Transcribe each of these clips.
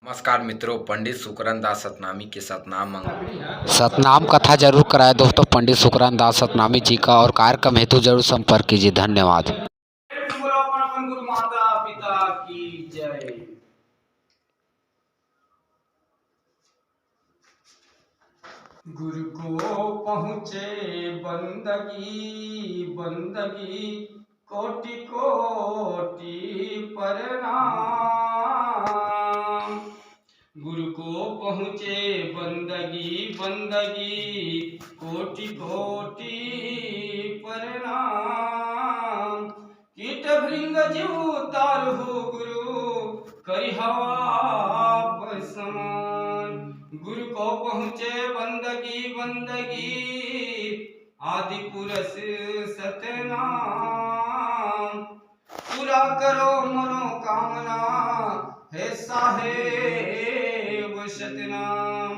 नमस्कार मित्रों, पंडित सुकरन दास सतनामी के सतनाम कथा जरूर कराएं दोस्तों पंडित सुकरन दास सतनामी जी का, और कार्यक्रम हेतु जरूर संपर्क कीजिए। धन्यवाद। गुरु माता पिता की जय। गुरु को पहुँचे बंदगी बंदगी, कोटि कोटि प्रणाम। गुरु को पहुँचे बंदगी बंदगी, कोटि कोटि प्रणाम। कीट भृंग जीव तारहु गुरु, करि हवा समान। गुरु को पहुँचे बंदगी बंदगी, आदि पुरुष सतनाम। पूरा करो मनोकामना, हे साहेब सतनाम।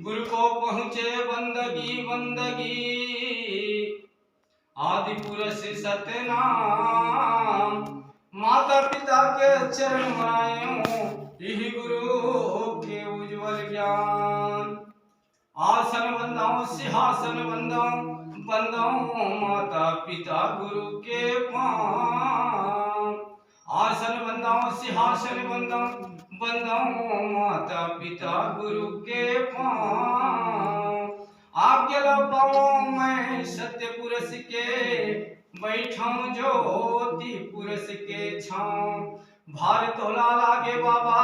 गुरु को पहुँचे बंदगी बंदगी, आदि पुरुष सतनाम। माता पिता के चरण मायो, यही गुरु के उज्ज्वल ज्ञान। आसन बंदाओ सिंहासन बंदाओ, बंदाओ माता पिता गुरु के पांव। आसन बंदाओ सिंहासन बंदाओ, बंदाओ माता पिता गुरु के पांव। आज्ञा पाओ मैं सत्य पुरुष के, बैठाऊं ज्योति पुरुष के छांव। भार तोला लागे बाबा,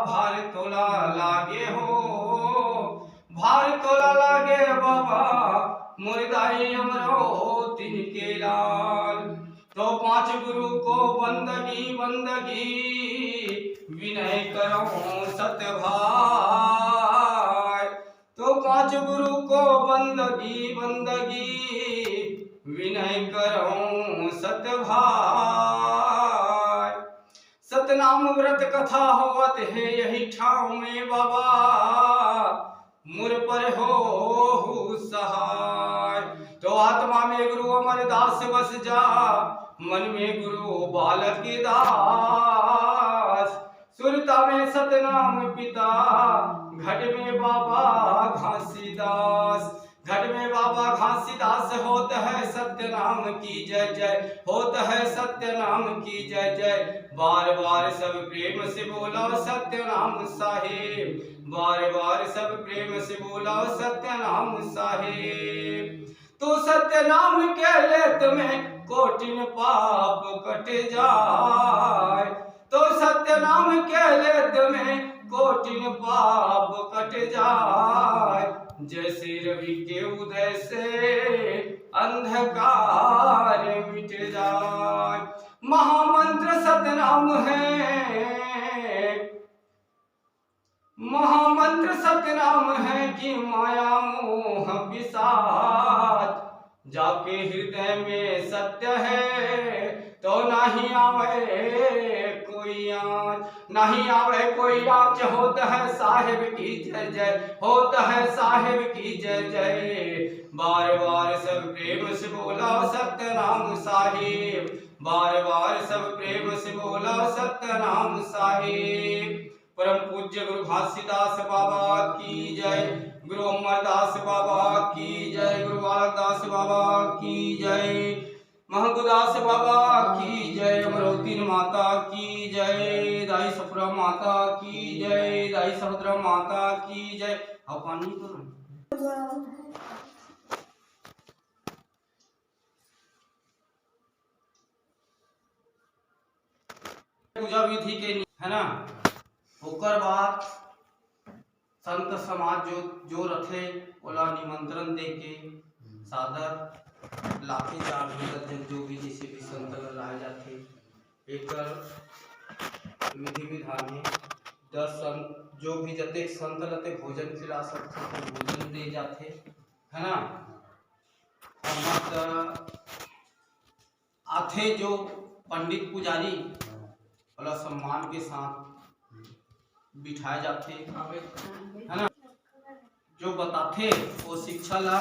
भार तोला लागे हो, भार तोला लागे बाबा, मुर्दाई अमरो तिनके लाल। तो पांच गुरु को बंदगी बंदगी, विनय करो सतभाई। तो पांच गुरु को बंदगी बंदगी, विनय करो सतभाई। सतनाम व्रत कथा होवत है यही ठाव में बाबा, मुर पर हो सहाय। तो आत्मा में गुरु अमरदास बस जा, मन में गुरु बालक दास। सुरता में सतनाम पिता, घट में बाबा घासीदास। घट में बाबा घासीदास, होत है सत्य नाम की जय जय, होत है सत्य नाम की जय जय। बार बार सब प्रेम से बोला सत्य नाम साहेब, बार बार सब प्रेम से बोला सत्य नाम साहेब। तो सत्य नाम के लेत में कोटिन पाप कट जाए। तो सत्य नाम के लेत में कोटिन पाप कट जाए। जैसे रवि के उदय से अंधकार मिट जाए। महामंत्र सतनाम है, महामंत्र सतनाम है कि माया मोह पिशाच। जाके हृदय में सत्य है, तो नहीं आवे कोई आँच, नहीं आवे कोई आँच। होता है साहिब की जय जय, होता है साहिब की जय जय। बार बार सब प्रेम से बोला सत्य नाम साहिब, बार बार सब प्रेम से बोला सत्य नाम साहिब। परम पूज्य गुरु घासीदास बाबा की जय, गुरु अमरदास बाबा की जय, गुरु बालकदास बाबा की जय, महंगुदास बाबा की जय, अमरवती माता की जय, दाई सफरा माता की जय, दाई समुद्रा माता की जय। पानी पूजा विधि के है ना। ओकर बाद संत समाज जो रथे ओला निमंत्रण दे के सादर लाके चार जो भी जैसे भी संत लाए जाते, एक विधि विधान है। 10 संत जो भी जते संत लते भोजन खिला सकते तो भोजन दे जाते है ना। और मत आथे जो पंडित पुजारी वाला सम्मान के साथ बिठाए जाते है ना। जो बताते वो शिक्षा ला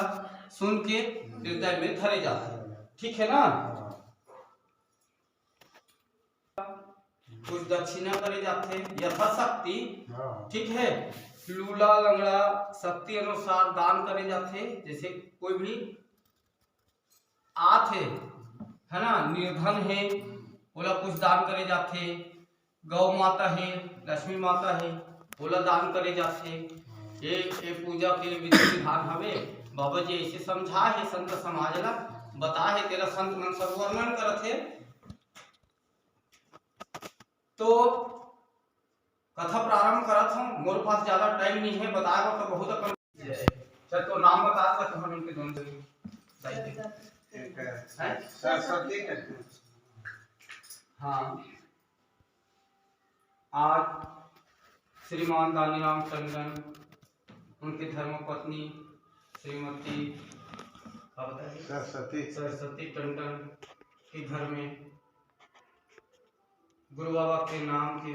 सुन के हृदय में धरे जाते, ठीक है ना। कुछ दक्षिणा करे जाते यथाशक्ति, ठीक है। लूला लंगड़ा शक्ति अनुसार दान करे जाते, जैसे कोई भी आत है ना, निर्धन है, बोला कुछ दान करे जाते। गौ माता है, लक्ष्मी माता है, बोला दान करे जाते। ये पूजा के विधि विधान हवे। बाबा जी ऐसे समझा है, संत समाज ला बता है, तेरा संत मन सब वर्णन करत है। तो कथा प्रारंभ करत हूँ, मोर पास ज्यादा टाइम नहीं है, बताएगा तो बहुत अपन। चल तो नाम बता सकते हम इनके दोनों सरस्वती। हाँ, आज श्रीमान दानीराम टंडन, उनकी धर्मपत्नी श्रीमती सरस्वती टंडन के घर में गुरु बाबा के नाम के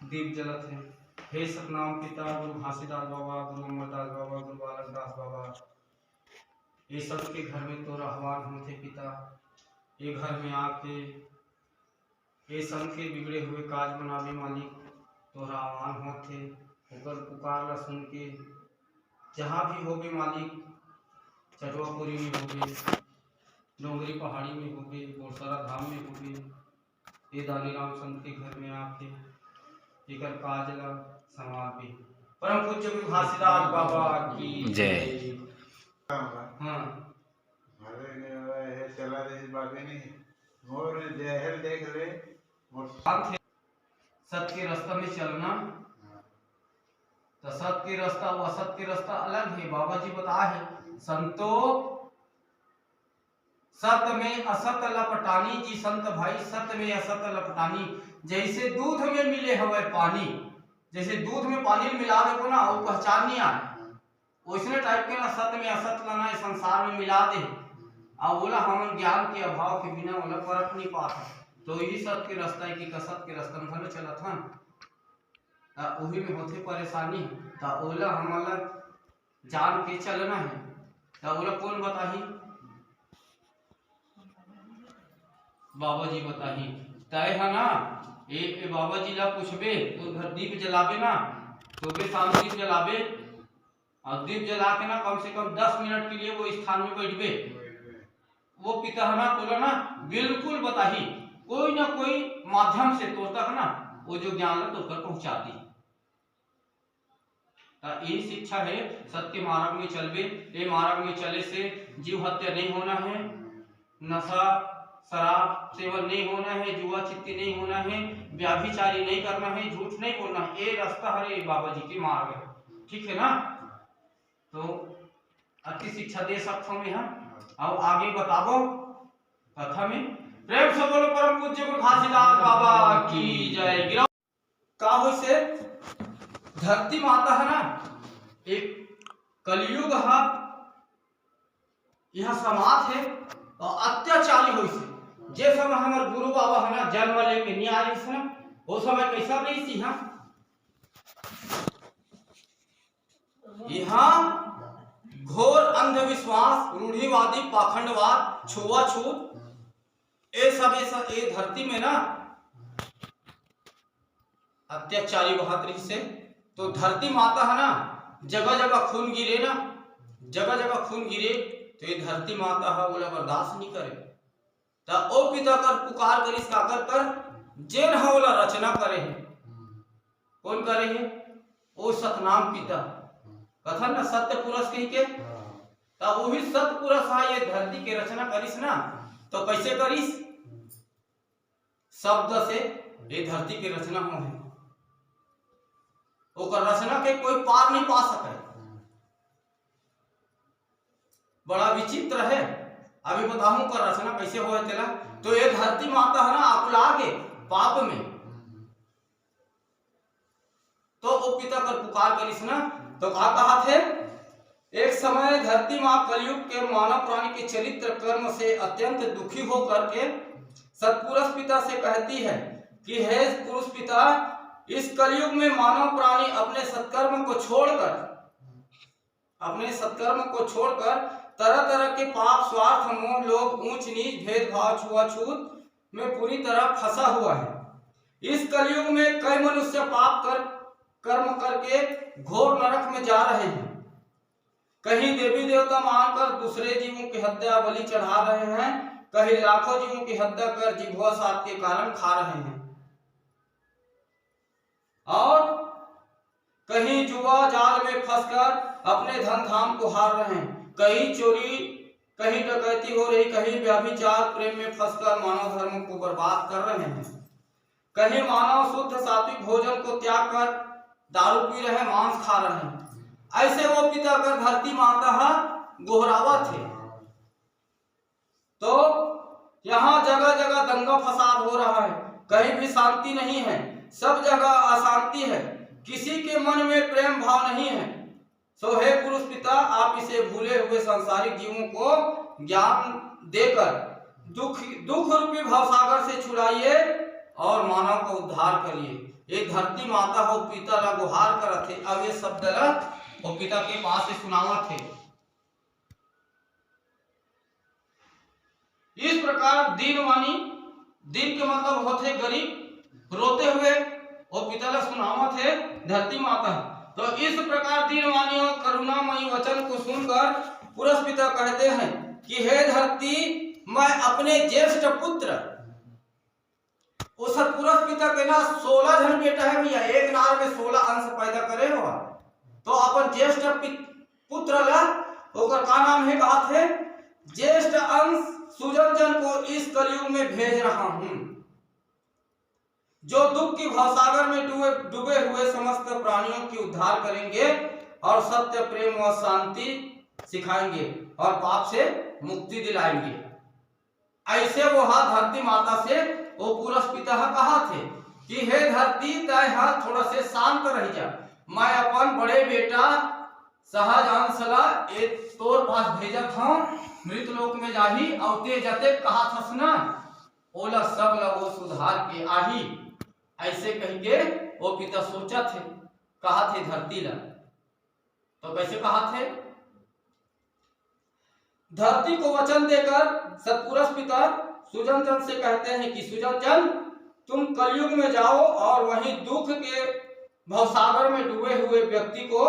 दीप जलत है। हे सतनाम पिता गुरु घासीदास बाबा, गुरु अमरदास बाबा, गुरु बालक दास बाबा, ये सबके घर में तो आह्वान होते पिता। ये घर में आके ये संत के बिगड़े हुए काज बनावे मालिक, तोरा आह्वान होते। ओकर पुकार ला सुन के जहाँ भी होगे मालिक, चटवापुरी में होगे, डोंगरी पहाड़ी में होगे, बोरसरा धाम में होगे, ये दानीराम संत के घर में आके एकर काज ला समापे। परम पूज्य गुरु घासीदास बाबा की जय। हाँ, चला रही बाबे नहीं मोर जहर देख ले सत्य के रास्ता में चलना, तो सत्य के रास्ता और असत के रास्ता अलग है। बाबा जी बता है, संतो सत्य में असत लपटानी जी, संत भाई सत्य में असत लपटानी। जैसे दूध में मिले हवे पानी, जैसे दूध में पानी मिला देखो ना, वो पहचान नहीं आए, वैसने टाइप के ना सत्य में असत लाना संसार में मिला दे। अब बोला हम ज्ञान के अभाव के बिना बोला परख नहीं पाता, तो यही सत्य के रास्ता है कि कसत के रास्ता में चला था, वही में होते परेशानी। तो बोला हमारा जान के चलना है। तो बोला कौन बताही, बाबा जी बताही। तय है ना, एक बाबा जी ला पूछबे तो घर दीप जलाबे ना, तो बे शाम दीप जलाबे, और दीप जला के ना कम से कम 10 मिनट के लिए वो स्थान में बैठबे। वो पिता है ना, बोला ना बिल्कुल बताही, कोई ना कोई माध्यम से तोड़ तक ना वो जो ज्ञान है तोड़ कर पहुंचाती। ये शिक्षा है, सत्य मार्ग में चलबे। ये मार्ग में चले से जीव हत्या नहीं होना है, नशा शराब सेवन नहीं होना है, जुआ चित्ती नहीं होना है, व्याभिचारी नहीं करना है, झूठ नहीं बोलना है। ये रास्ता है, बाबा जी के मार्ग है, ठीक है ना। तो अच्छी शिक्षा दे सकता हूँ मैं। अब आगे बताओ कथा में। प्रेम से बोलो परम पूज्य गुरु घासीदास बाबा की जय। गिरा का हो से धरती माता है ना, एक कलयुग है, यह समाज है और अत्याचारी हो से। जे समय हमारे गुरु बाबा है ना जन्म लेके नहीं आ रही ना, वो समय कैसा रही थी। यहाँ घोर अंधविश्वास, रूढ़िवादी, पाखंडवाद, छुआछूत, ये सब ये धरती में ना अत्याचारी बहुत रही से। तो धरती माता है ना, जगह जगह खून गिरे ना, जगह जगह खून गिरे, तो ये धरती माता है बोला बर्दाश्त नहीं करे। तो ओ पिता कर पुकार कर इसका कर जेन है बोला रचना करे है। कौन करे है? ओ सतनाम पिता, कथन ना सत्य पुरुष कही के, तो वही सत्य पुरुष है ये धरती के रचना करिस ना। तो कैसे करिस? शब्द से ये धरती की रचना हो है, ओकर रचना के कोई पार नहीं पा सके। बड़ा विचित्र है, अभी बताऊं कर रचना कैसे हो तेला। तो ये धरती माता है ना आकुला के पाप में, तो वो पिता कर पुकार करिस ना। तो क्या कहा थे? एक समय धरती माँ कलयुग के मानव प्राणी के चरित्र कर्म से अत्यंत दुखी होकर के सत्पुरुष पिता से कहती है कि हे पुरुष पिता, इस कलयुग में मानव प्राणी अपने सत्कर्म को छोड़कर तरह तरह के पाप, स्वार्थ, मोह, लोभ, ऊंच नीच, भेदभाव, छुआछूत में पूरी तरह फंसा हुआ है। इस कलयुग में कई मनुष्य पाप कर्म करके घोर नरक में जा रहे हैं। कहीं देवी देवता मानकर दूसरे जीवों की हत्या बलि चढ़ा रहे हैं, कहीं लाखों जीवों की हत्या कर जिह्वा साप के कारण खा रहे हैं, और कहीं जुआ जाल में फंसकर अपने धन धाम को हार रहे हैं। कहीं चोरी, कहीं डकैती हो रही, कहीं व्यभिचार प्रेम में फंसकर मानव धर्म को बर्बाद कर रहे हैं। कहीं मानव शुद्ध सात्विक भोजन को त्याग कर दारू पी रहे, मांस खा रहे हैं। ऐसे वो पिता कर धरती माता गोहरावा थे। तो यहाँ जगह जगह दंगा फसाद हो रहा है, कहीं भी शांति नहीं है, सब जगह अशांति है, किसी के मन में प्रेम भाव नहीं है। सो हे पुरुष पिता, आप इसे भूले हुए सांसारिक जीवों को ज्ञान देकर दुख रूपी भवसागर से छुड़ाइए और मानव को उद्धार करिए। एक धरती माता हो पिता ला गुहार करत थे। अब ये शब्द ला वो पिता के पास से सुनावा थे। इस प्रकार दीनवाणी, दीन के मतलब होते गरीब, रोते हुए वो पिता ला सुनावा थे धरती माता। तो इस प्रकार दीनवाणी और करुणामयी वचन को सुनकर पुरुष पिता कहते हैं कि हे धरती, मैं अपने ज्येष्ठ पुत्र, उस पुरुष पिता के ना 16 जन बेटा है भैया, एक नार में 16 अंश पैदा करे हो। तो अपन ज्येष्ठ पुत्र ला ओकर का नाम है, बात है ज्येष्ठ अंश सुजन जन को इस कलयुग में भेज रहा हूं, जो दुख की भवसागर में डूबे हुए समस्त प्राणियों की उद्धार करेंगे और सत्य प्रेम व शांति सिखाएंगे और पाप से मुक्ति दिलाएंगे। ऐसे वो धरती माता से वो पुरुष पिता कहा थे कि हे धरती, तय थोड़ा से शांत रह जा, मैं अपन बड़े बेटा शाहजहां सला एक तोर पास भेजा था, मृत लोक में जाही और ते जते कहा था सुना, ओला सब लगो सुधार के आही। ऐसे कह के वो पिता सोचा थे, कहा थे धरती ला। तो कैसे कहा थे? धरती को वचन देकर सतपुरुष पिता सुजन जन से कहते हैं कि सुजन जन, तुम कलयुग में जाओ और वहीं दुख के भवसागर में डूबे हुए व्यक्ति को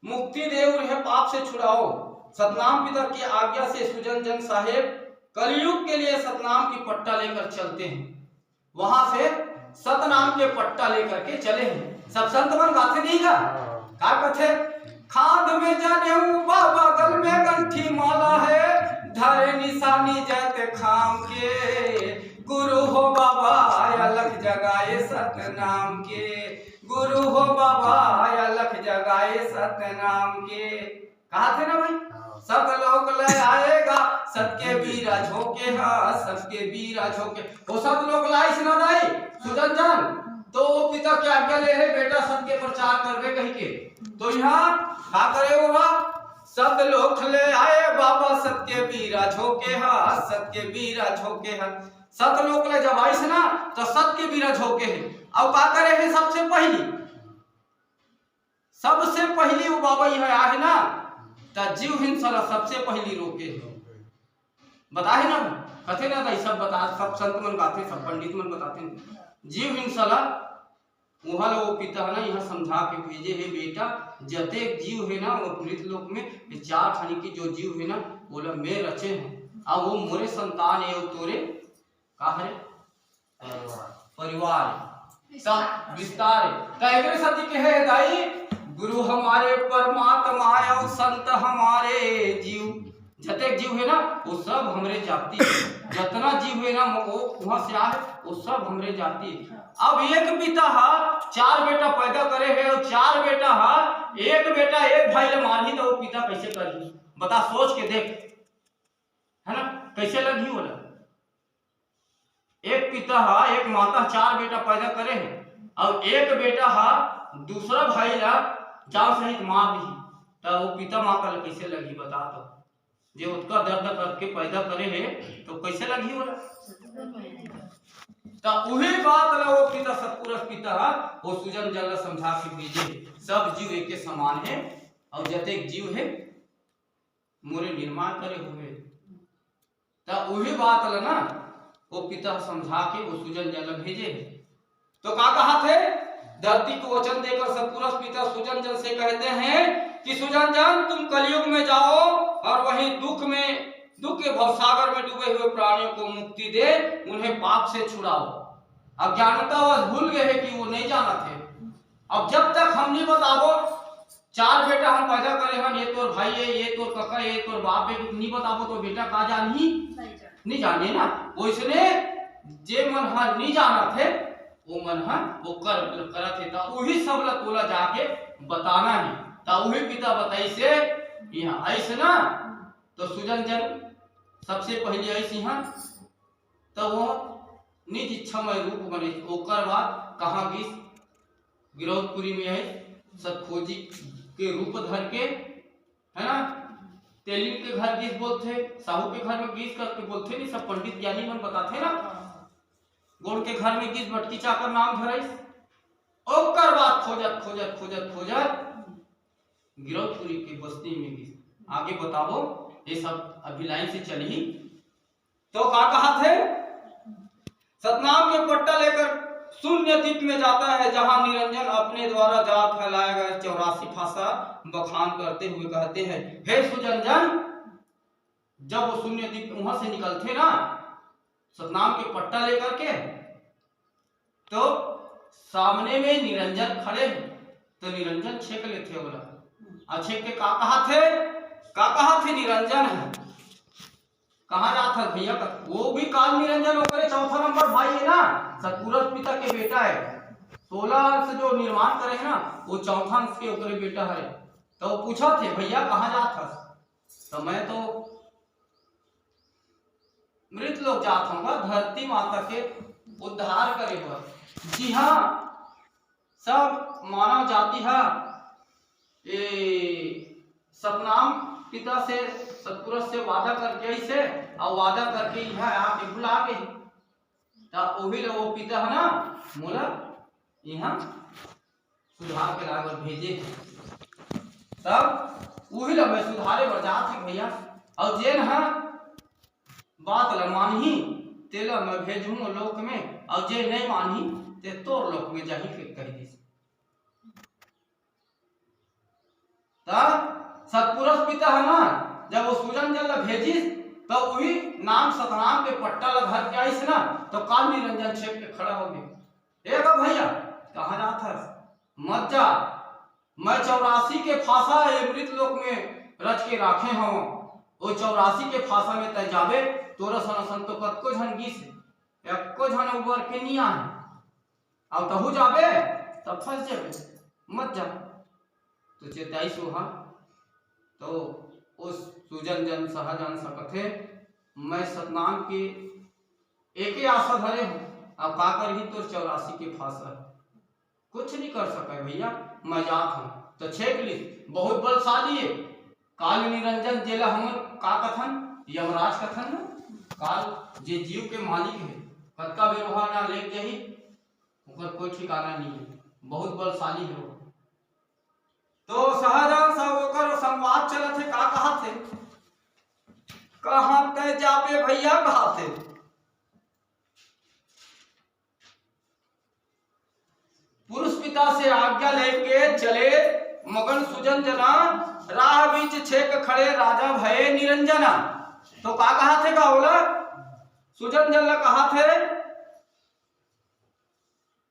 मुक्ति दे, उन्हें पाप से छुड़ाओ। सतनाम पिता की आज्ञा से सुजन जन साहेब कलयुग के लिए सतनाम की पट्टा लेकर चलते हैं। वहां से सतनाम के पट्टा लेकर के चले हैं। सब संत मन गाते नहीं का क्या कहते? खाद में जाने बाबा, गल में गंठी माला है, धरे निशानी जैते खाम के, गुरु हो बाबा अलख जगाए सतनाम के, गुरु हो बाबा अलख जगाए सतनाम के। कहा थे ना भाई, सब लोग ले आएगा सबके बीरा झोंके, हाँ सबके बीरा झोंके। वो सब लोग लाई सुना दाई सुजन जान, तो वो पिता की आज्ञा ले है, बेटा सबके प्रचार करवे कहीं के। तो यहाँ क्या करे होगा, सब लोग ले आए बाबा सबके बीरा झोंके, हाँ सबके बीरा झोंके हैं। सत लोग ले जब आइस ना तो सबके बीरा झोंके है। अब क्या करे है? सबसे पहली वो बाबा यहाँ आए ना तो जीव हिंसा सबसे पहली रोके है। बताए ना, कथे ना भाई, सब बता, सब संत मन गाते, सब पंडित मन बताते। जीव हिंसा वहाँ वो पिता है ना यहाँ समझा के भेजे है, बेटा जते जीव है ना वो मृत लोक में 4 खानी की जो जीव है ना बोला मैं रचे हैं, अब वो मोरे संतान है, तोरे का है परिवार सब विस्तार है। सती के है दाई, गुरु हमारे परमात्मा और संत हमारे जीव, जते जीव है ना वो सब हमरे जाति, जितना जीव है ना वो वहां से आए वो सब हमरे जाति। अब एक पिता 4 बेटा पैदा करे है और 4 बेटा एक बेटा एक भाई ले मारही तो वो पिता कैसे करी? बता, सोच के देख, है ना कैसे लगी बोला। एक पिता एक माता 4 बेटा पैदा करे है और एक बेटा दूसरा भाई ला जान सहित मार दी, तो वो पिता माँ का कैसे लगी? बता, तो जो उसका दर्द करके पैदा करे है तो कैसे लगी बोला। तो वही बात ला वो पिता सतपुरुष पिता वो सुजन जन समझा के भेजे, सब जीव एक समान है और जते जीव है मोरे निर्माण करे हुए। तो वही बात ला ना वो पिता समझा के वो सुजन जन भेजे। तो का कहा थे, धरती को वचन देकर सतपुरुष पिता सुजन जन से कहते हैं कि सुजन जन तुम कलयुग में जाओ और वहीं दुख के भवसागर में डूबे हुए प्राणियों को मुक्ति दे, उन्हें पाप से छुड़ाओ। अज्ञानतावश भूल गए हैं कि वो नहीं जाना थे। अब जब तक हम नहीं बताबो, 4 बेटा हम पैदा करे हैं, ये तोर भाई है, ये तोर काका, ये तोर बाप है, नहीं बताबो तो बेटा का जानी नहीं जाने ना। वैसने जे मन हा नहीं जाना थे वो मन हा वो करत थे, ता वही सब ला तोला जाके बताना है। ता वही पिता बताई से यहाँ ऐसे ना। तो सुजन जन सबसे पहले ऐसी हाँ तो वो निज इच्छामय रूप बने। ओकर बाद कहाँ गिस, गिरौदपुरी में है सतखोजी के रूप धर के, है ना। तेलिन के घर गिस बोलते, साहू के घर में गिस करके बोलते नहीं, सब पंडित ज्ञानी मन बताते ना। गोड़ के घर में गिस भटकी चाकर नाम धराइस। ओकर बाद खोजत खोजत खोजत खोजत गिरौदपुरी के बस्ती में गिस। आगे बताओ, ये सब अभी लाइन से चली। तो क्या कहा थे, सतनाम के पट्टा लेकर शून्य द्वीप में जाता है, जहां निरंजन अपने द्वारा जाल फैलाया गया 84 फासा बखान करते हुए कहते हैं, हे सुजनजन। जब वो शून्य द्वीप वहां से निकलते ना सतनाम के पट्टा लेकर के, तो सामने में निरंजन खड़े हैं। तो निरंजन छेक लेते बोला, अच्छे के का कहा थे निरंजन है, कहाँ जाता भैया का, वो भी काल निरंजन होकर 4था नंबर भाई है ना, सतपुरुष पिता के बेटा है। 16 अंश जो निर्माण करे है ना वो 4था अंश के ओकरे बेटा है। तो वो पूछा थे भैया कहाँ जाता, तो मैं तो मृत लोग जाता हूँ, धरती माता के उद्धार करे हुआ। जी हाँ, सब मानव जाति है ये सतनाम पिता से सतपुरुष से वादा करके ऐसे और वादा करके यहाँ आके बुला के वही वो पिता है ना मोला यहाँ सुधार के लागल भेजे। तब वही ला मैं सुधारे बर जात है भैया, और जेन है बात ला मानही तेला मैं भेजूँ लोक में, और जे नहीं मानही ते तोर लोक में जाही फिर कह दी। सतपुरुष पिता है ना, जब वो सुजन जल भेजिस तो वही नाम सतनाम के पट्टा ला धर के आइस ना, तो काल निरंजन छेक के खड़ा हो गए। एक भैया कहाँ जाता है, मत जा, मैं 84 के फांसा ये मृत लोक में रच के राखे हूँ। वो 84 के फांसा में तय जावे, तोरा सन तो कतको झन गिस एको झन उबर के नहीं आए, अब तहु जावे तब फंस जावे, मत जा। तो चेताइस वहाँ तो उस सुजन जन सहजन सकथे, मैं सतनाम की एक ही आशा धरे हूँ, अब का कर ही तो 84 के फांसा कुछ नहीं कर सके भैया, मैं जात हूँ। तो छेक ली बहुत बलशाली है काल निरंजन, जेला हम का कथन यमराज कथन ना, काल जे जीव के मालिक है, कतका व्यवहार ना ले जाही ओकर कोई ठिकाना नहीं है, बहुत बलशाली है वो। तो सहजन सब ओकर संवाद चलत है, का कहा थे, कहाँ ते जाबे भैया कहा थे। पुरुष पिता से आज्ञा लेके चले मगन सुजन जना, राह बीच छेक खड़े राजा भये निरंजना। तो का कहा थे, का बोला सुजन जन कहा थे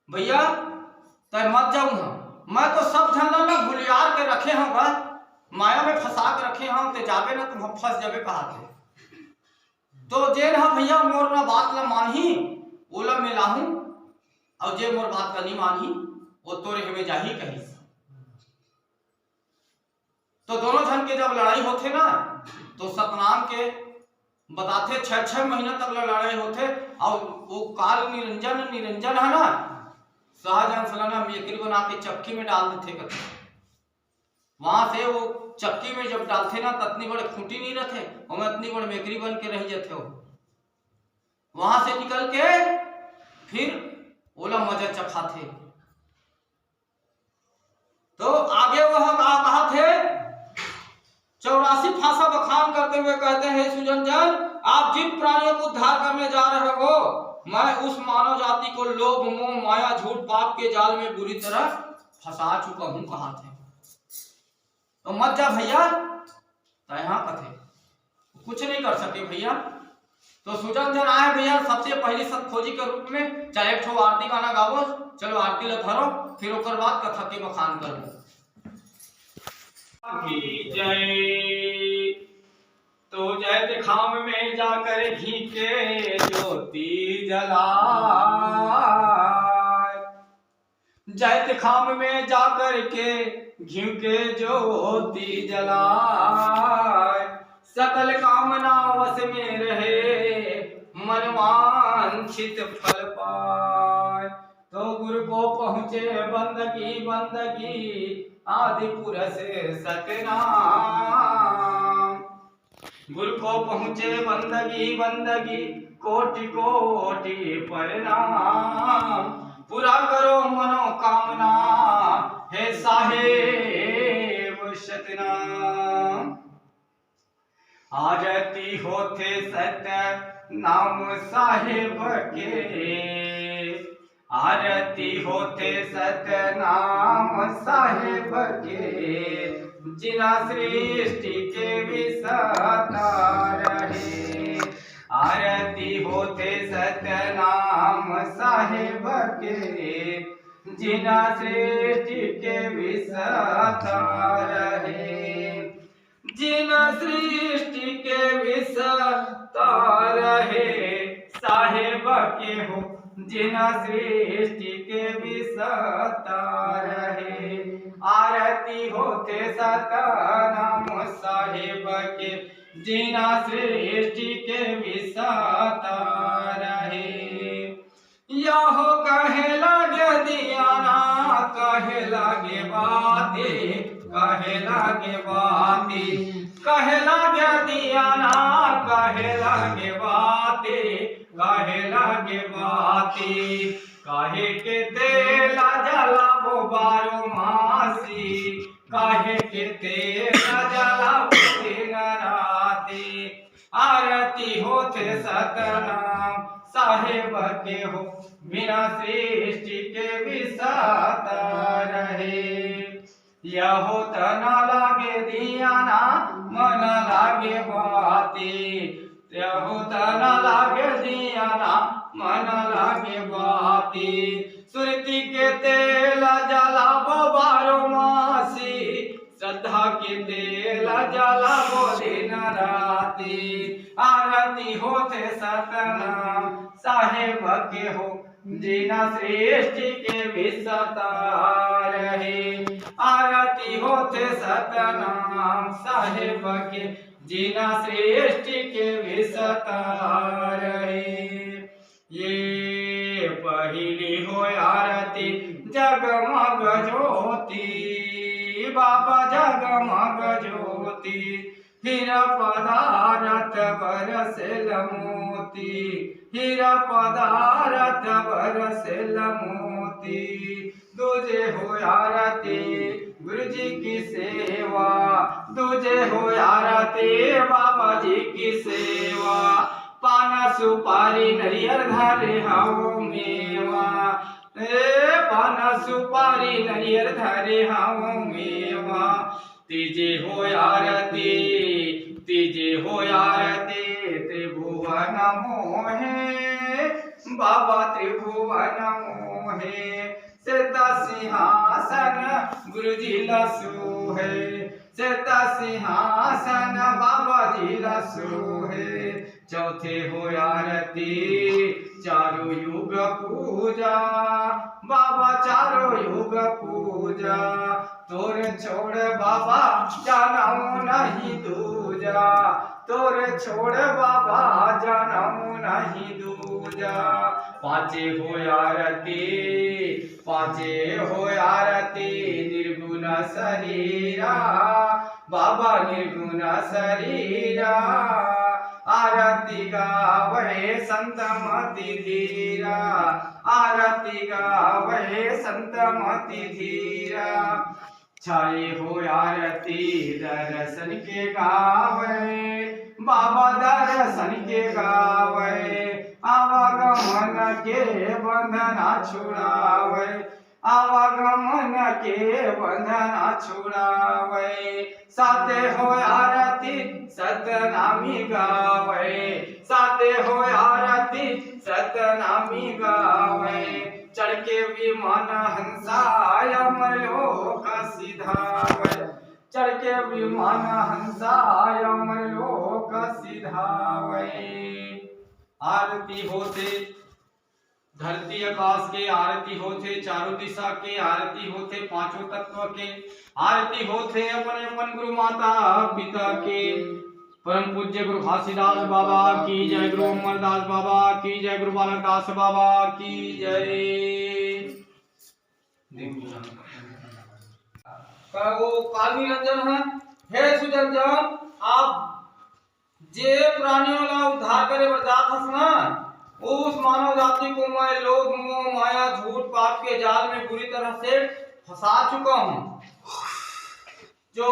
भैया तय मत जाऊँ, मैं तो सब झंडा में भुलियार के रखे होगा, माया में फंसा के रखे हम, ते जाबे ना तुम फंस जाबे कहा थे। तो जे ना भैया मोर ना बात ला मानही ओला में लाहूं, और जे मोर बात ला नहीं मानही वो तोरे हमें जाही कही। तो दोनों जन के जब लड़ाई होते ना तो सतनाम के बताते 6-6 महीना तक लड़ाई होते, और वो काल निरंजन है ना शाहजहां सलाना मेकरी बना के चक्की में डाल देते करते। वहां से वो चक्की में जब डालते ना ततनी बड़े खूंटी नहीं रहते, और इतनी बड़े मेकरी बन के रह जाते हो। वहां से निकल के फिर ओला मजा चखाते। तो आगे वह कहा थे 84 फांसा बखान करते हुए कहते हैं सुजन जन, आप जिन प्राणियों को उद्धार करने जा रहे हो मैं उस मानव जाति को लोभ मोह माया झूठ पाप के जाल में बुरी तरह फंसा चुका हूं। कहा थे तो मत जा भैया, यहाँ कथे कुछ नहीं कर सके भैया। तो सुजन जन आए भैया सबसे पहली सतखोजी के रूप में, चाहे एक ठो आरती गाना गावो, चलो आरती ला धरो, फिर ओकर बाद कथा के बखान करो। जय तो जैत खाम में जाकर घी के ज्योति जलाए, जैत खाम में जाकर के घी के ज्योति जलाए, सकल कामना वश में रहे मनवांछित फल पाए। तो गुरु को पहुँचे बंदगी बंदगी आदि पुरुष सतनाम, गुरु को पहुँचे बंदगी बंदगी कोटि कोटि प्रणाम। पूरा करो मनोकामना हे साहेब सतनाम। आरती होते सत्य नाम साहेब के, आरती होते सत्य नाम साहेब के, जिना सृष्टि के विसता रहे। आरती होते सत्य नाम साहेब के, जिना सृष्टि के विसता रहे। जिन सृष्टि के विसता रहे साहेब के हो, जिन सृष्टि के विसता रहे। आरती होते सतनाम साहेब के, जिन सृष्टि के विसता रहे। यहो कहे लगे दियाना, कहे लगे बातें, कहे लगे बातें, कहे लगे दियाना, कहे लगे बातें, कहे लगे बातें। काहे के तेला जलाबो बारो मासी, काहे के तेला जलाबो दिन राती। आरती होते सतनाम साहेब के हो, बिना सृष्टि के विसता रहे। यहो तना लागे दियाना मन लागे बाती, यहो तना लागे दियाना मन लागे बाती। सुरती के तेल जलाबो बारो मासी, श्रद्धा के तेल जलाबो दिन राती। आरती होते सतनाम साहेब के हो, जिना सृष्टि के विसता रहे। आरती होते सतनाम साहेब के, जिना सृष्टि के विसता रहे। ये पहली हो आरती जगमग ज्योति, बाबा जगमग ज्योति। हीरा पदारथ बरसेल मोती, हीरा पदारथ बरसेल मोती। दूजे हो आरती गुरु जी की सेवा, दूजे हो आरती बाबा जी की सेवा। पाना सुपारी नरियर धारे हाओ मेवा, पाना सुपारी नरियर धारे हाओ मेवा। तीजे हो आरती, तीजे हो आरती त्रिभुवन मोहे, बाबा त्रिभुवन मोहे। सीता सिंहासन गुरु जी लसू है, सीता सिंहासन बाबा जी लसू है। चौथे हो आरती चारों युग पूजा, बाबा चारों युग पूजा। तोर छोड़ बाबा जानऊ नहीं दूजा, तोर छोड़ बाबा जानऊ नहीं दूजा। पाँचे हो आरती, पाँचे हो आरती निर्गुण शरीरा, बाबा निर्गुण शरीरा। आरती गावे संत मति धीरा, आरती गावे संत मति धीरा। छाए हो आरती दर्शन के गावे, बाबा दर्शन के गावे। आवागमन के बंधना छुड़ावे, आवागमन के बंधना छुड़ावे। साते हो आरती सतनामी गावे, साते हो आरती सतनामी गावे। चढ़ के विमान हंसा यमलोक सिधावे, चढ़ के विमान हंसा यमलोक सिधावे। आरती होते धरती आकाश के, आरती होते चारों दिशा के, आरती होते पांचों तत्व के, आरती होते अपने अपन गुरु माता पिता के। परम पूज्य गुरु घासीदास बाबा की जय, गुरु अमरदास बाबा की जय, गुरु बालक दास बाबा की जय। वो काल निरंजन है, हे सुजनजन आप जे प्राणियों ला उद्धार करे बर जात हस ना, उस मानव जाति को मैं लोभ मोह माया झूठ पाप के जाल में बुरी तरह से फंसा चुका हूँ। जो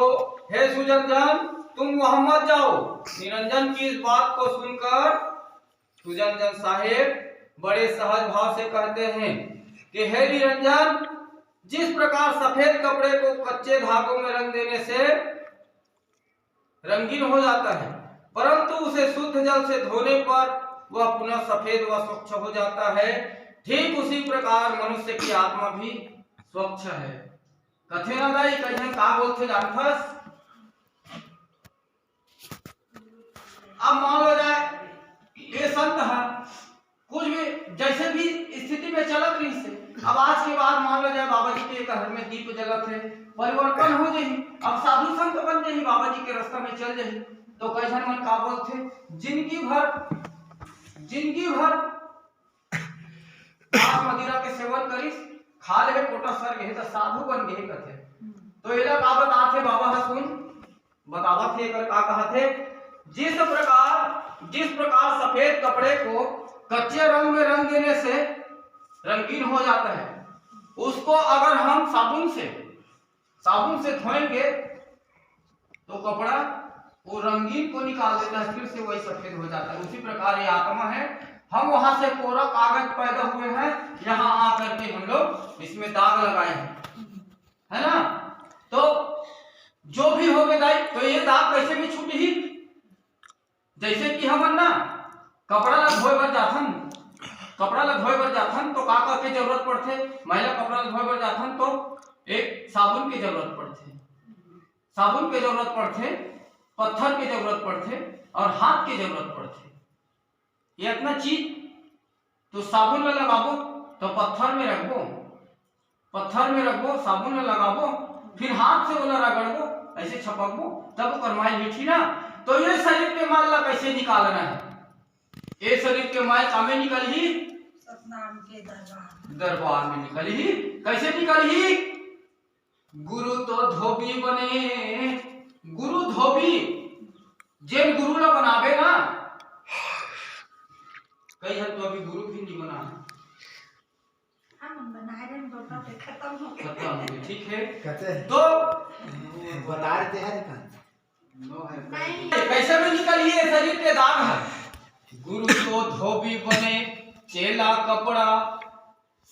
हे सुजनजन तुम वहां मत जाओ। निरंजन की इस बात को सुनकर सुजनजन साहेब बड़े सहज भाव से कहते हैं कि हे निरंजन, जिस प्रकार सफेद कपड़े को कच्चे धागों में रंग देने से रंगीन हो जाता है, परंतु उसे शुद्ध जल से धोने पर वह पुनः सफेद व स्वच्छ हो जाता है, ठीक उसी प्रकार मनुष्य की आत्मा भी स्वच्छ है। कथे ना दाई कहीं का बोलते जानथस। अब मान लो जाए ये संत है, कुछ भी जैसे भी स्थिति में चलत रही से, अब आज के बाद मान लो जाए बाबा जी के घर में दीप जलत है, परिवर्तन हो जाही, अब साधु संत बन जाही, बाबा जी के रास्ता में चल जाही, तो कैसन मन का बोलते जिंदगी भर आप मदिरा के सेवन करिस, खा ले कोटा सर गए तो साधु बन गए कथे। तो एला का बताते बाबा हसुन बतावत थे कर का कहते, जिस प्रकार सफेद कपड़े को कच्चे रंग में रंग देने से रंगीन हो जाता है, उसको अगर हम साबुन से धोएंगे तो कपड़ा वो रंगीन को निकाल देता है, फिर से वही सफेद हो जाता है। उसी प्रकार ये आत्मा है, हम वहां से कोरा कागज पैदा हुए हैं, यहाँ आकर के हम लोग इसमें दाग लगाए हैं, है ना। तो जो भी हो गए दाई, तो ये दाग कैसे भी छूट ही, जैसे कि हम ना कपड़ा ला धोए बर जाथन तो का के जरूरत पड़थे, महिला कपड़ा ला धोए बर जाथन तो एक साबुन की जरूरत पड़थे, पत्थर की जरूरत पड़थे और हाथ की जरूरत पड़थे। ये इतना चीज तो साबुन में लगाबो तो पत्थर में रखबो साबुन में लगाबो, फिर हाथ से ओला रगड़बो, ऐसे छपकबो, तब ओकर माल मीठी ना। तो ये शरीर के माल ला कैसे निकालना है, ये शरीर के माल कामे निकलही, सतनाम के दरबार में निकलही। कैसे निकलही, गुरु तो धोबी बने, गुरु धोबी जेन गुरु ला बनावे ना, कई है तो अभी गुरु भी नहीं बना है, हम बनाए रहे खत्म हो गए, ठीक है। तो बता रहे हैं कैसे भी निकलिए शरीर के दाग है। गुरु तो धोबी बने, चेला कपड़ा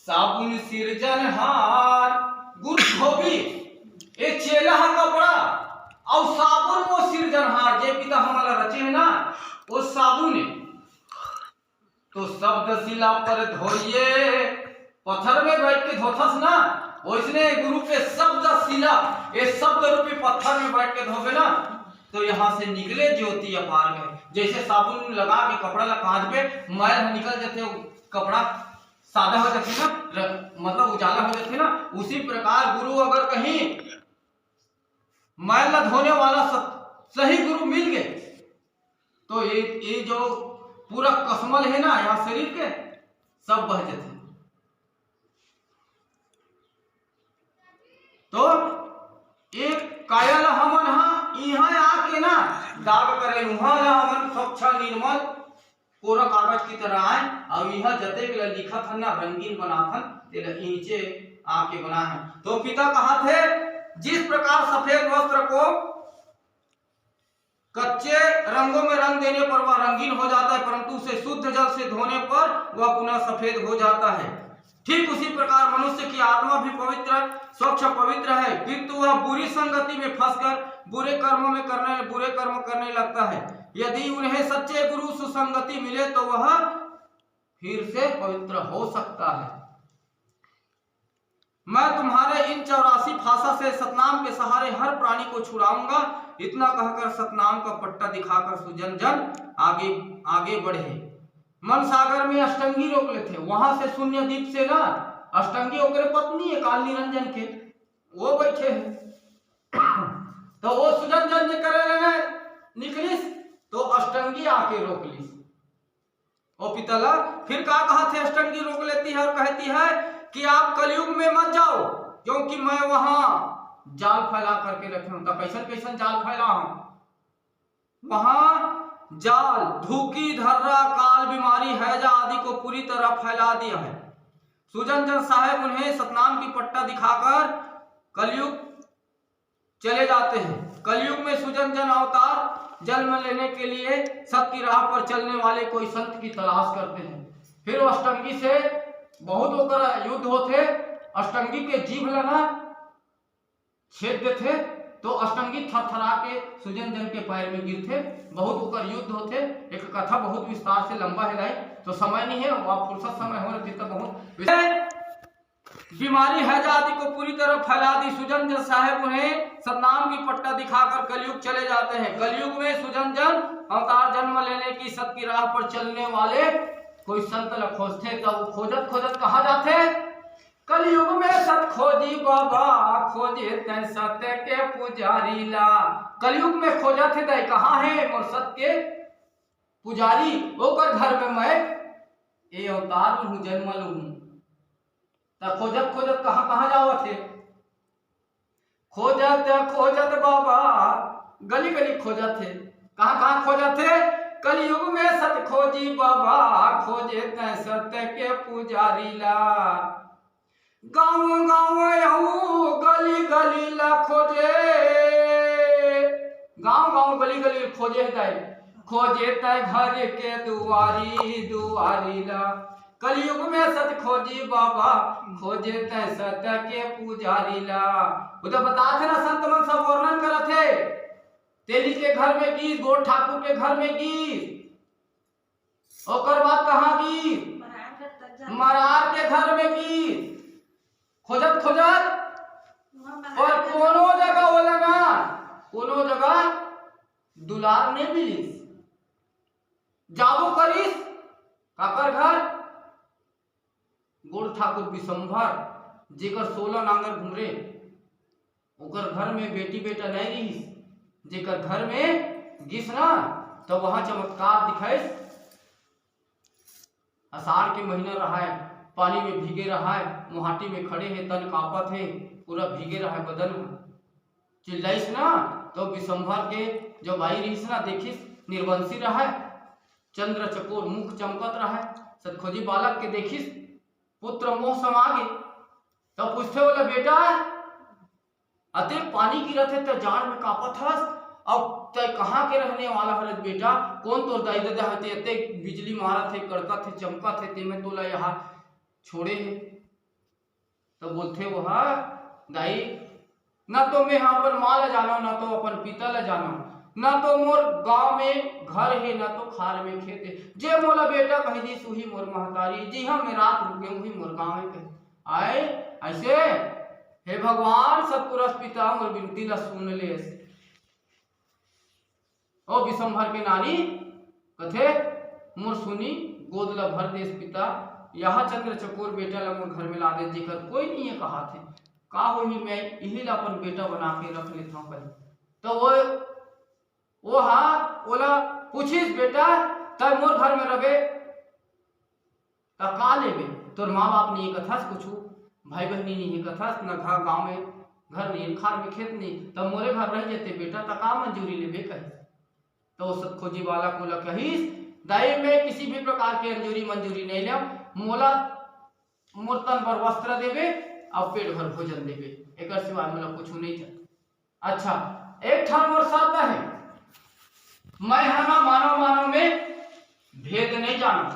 साबुन सिरजनहार। गुरु धोबी ये चेला कपड़ा और साबुन वो सिरजनहार, जे पिता हमारा रचे है ना वो साबुन है। तो शब्द शिला पर धोइए, पत्थर में बैठ के धोथस ना, वैसने गुरु के शब्द शिला, ये शब्द रूपी पत्थर में बैठ के धोबे ना, तो यहाँ से निकले ज्योति अपार में। जैसे साबुन लगा के कपड़ा ला कांच पे मैल निकल जाते, कपड़ा सादा हो जाते ना, मतलब उजाला हो जाते ना, उसी प्रकार गुरु अगर कहीं मैल ला धोने वाला सही गुरु मिल गए तो ये जो पूरा कसमल है ना यहाँ शरीर के सब बह जाते। तो एक कायल हमन यहाँ आके ना दाग करे, वहां हमन स्वच्छ निर्मल कोरा कागज की तरह आए, और यह जते के लिखा था ना रंगीन बनाथन तेरा नीचे आके बना है। तो पिता कहा थे जिस प्रकार सफेद वस्त्र को कच्चे रंगों में रंग देने पर वह रंगीन हो जाता है, परंतु उसे शुद्ध जल से धोने पर वह पुनः सफेद हो जाता है। ठीक उसी प्रकार मनुष्य की आत्मा भी पवित्र, स्वच्छ, पवित्र है, किंतु वह बुरी संगति में फंसकर बुरे कर्म करने लगता है। यदि उन्हें सच्चे गुरु सुसंगति मिले तो वह फिर से पवित्र हो सकता है। मैं तुम्हारे इन 84 फांसा से सतनाम के सहारे हर प्राणी को छुड़ाऊंगा। इतना कहकर सतनाम का पट्टा दिखाकर सुजनजन आगे बढ़े। मन सागर में अष्टंगी रोक ले थे, वहां से शून्य द्वीप से ना अष्टंगी ओकरे पत्नी है काल निरंजन के, वो बैठे हैं। तो वो सुजनजन जे करे लगे निकलिस तो अष्टंगी आके रोक ली। ओ पितला फिर का कहा थे, अष्टंगी रोक लेती है और कहती है कि आप कलयुग में मत जाओ, क्योंकि मैं वहां जाल फैला करके रखे हूं। तो कैसन कैसन जाल फैला हूं, वहां जाल धूकी, धर्रा, काल, बीमारी, हैजा आदि को पूरी तरह फैला दिया है। सुजनजन साहब उन्हें सतनाम की पट्टा दिखाकर कलयुग चले जाते हैं। कलयुग में सुजनजन अवतार जन्म लेने के लिए सत्य की राह पर चलने वाले कोई संत की तलाश करते हैं। फिर वो अष्टंगी से बहुत होकर युद्ध होते, अष्टंगी के जीभ लगा छेद थे तो अष्टंगी थरथरा के सुजनजन के पैर में गिरते, बहुत होकर युद्ध होते। एक कथा बहुत विस्तार से लंबा है, तो समय नहीं है, आप फुर्सत समय हो रही तो बहुत बीमारी हैजा आदि को पूरी तरह फैला दी। सुजनजन साहब उन्हें सतनाम की पट्टा दिखाकर कलयुग चले जाते हैं। कलयुग में सुजनजन अवतार जन्म लेने की सत्य की राह पर चलने वाले कोई संत ल खोजते, तब खोजत खोजत कहा जाते, कलयुग में सत खोजी बाबा, खोजे तै सत्य के पुजारी ला। कलयुग में खोजा थे दे कहाँ है मोर सत्य के पुजारी, ओकर घर में मैं ये अवतार हूँ, जन्मल हूँ। तब खोजत खोजत कहाँ कहाँ जाओ थे, खोजत खोजत बाबा गली गली खोजत थे। कहाँ कहाँ खोजत थे, कलयुग में सत खोजी बाबा, खोजे तै सत्य के पुजारी ला। गाँव गाँव यहू गली गली ला खोजे, गाँव गाँव गली गली खोजे तय, खोजे तय घर के दुआरी दुआरी ला। कलयुग में सत खोजी बाबा, खोजे तय सत्य के पुजारी ला। उधर बता थे ना संत मन सब वर्णन करत थे, तेली के घर में गीत, गोड़ ठाकुर के घर में गीत, ओकर बाद कहाँ गीत, मरार के घर में गीत, खोजत खोजत और कोनो जगह वो लगा, कोनो जगह दुलार ने मिलिस। जाबो करिस काकर घर, गोड़ ठाकुर विशंभर जेकर 16 नांगर घुमरे, ओकर घर में बेटी बेटा नहीं रही, जेकर घर में गिस ना तो वहां चमत्कार दिखाइस। आषाढ़ के महीना रहा है, पानी में भीगे रहा है, मुहाटी में खड़े हैं, तन कापत है, पूरा भीगे रहा है बदन, चिल्लाइस ना तो विशंभर के जो भाई रहीस ना देखिस निर्वंशी रहा है, चंद्र चकोर मुख चमकत रहा है। सतखोजी बालक के देखिस पुत्र मोह समागे, तो पूछते बोला बेटा अते पानी गिरत है तो जाड़ में कापत हस, अब तय कहाँ के रहने वाला हरत बेटा, कौन तोर दाई दादा हते, अते बिजली मारत है, कड़कत है, चमकत है, ते में तोला यहाँ छोड़े है। तो बोलते वह दाई ना तो मैं अपन माँ ला जाना, ना तो अपन पिता ला जाना, ना तो मोर गांव में घर है, ना तो खार में खेत है। जे मोला बेटा कह दी सुही मोर महतारी, जी हाँ मैं रात रुके हुई मोर गाँव में कह आए ऐसे। हे भगवान सतपुरुष पिता मोर विनती ला सुन ले। ओ विशंभर के नारी कथे मोर सुनी गोद ला भर देश पिता, यहाँ चंद्र चकोर बेटा ला मोर घर में ला दे, जेकर कोई नहीं है कहा थे का हो ही मैं यही ला अपन बेटा बना के रख लेता हूँ पहले। तो वो हाँ बोला पूछिस बेटा तब मोर घर में रहे तब का लेबे, तोर माँ बाप नहीं कथास, कुछ भाई बहनी नहीं कथास, न घर गाँव में घर नहीं, खार में खेत नहीं, तब मोरे घर रह जाते बेटा तब का मंजूरी लेबे कही। तो सतखोजी वाला को कहीस दाई में किसी भी प्रकार के मंजूरी नहीं ले, मोला मोर तन पर वस्त्र देवे और पेट भर भोजन देवे, एक सिवाय मोला कुछ नहीं चाहिए। अच्छा एक ठान मोर शर्त है, मैं हना मानव मानव में भेद नहीं जानू।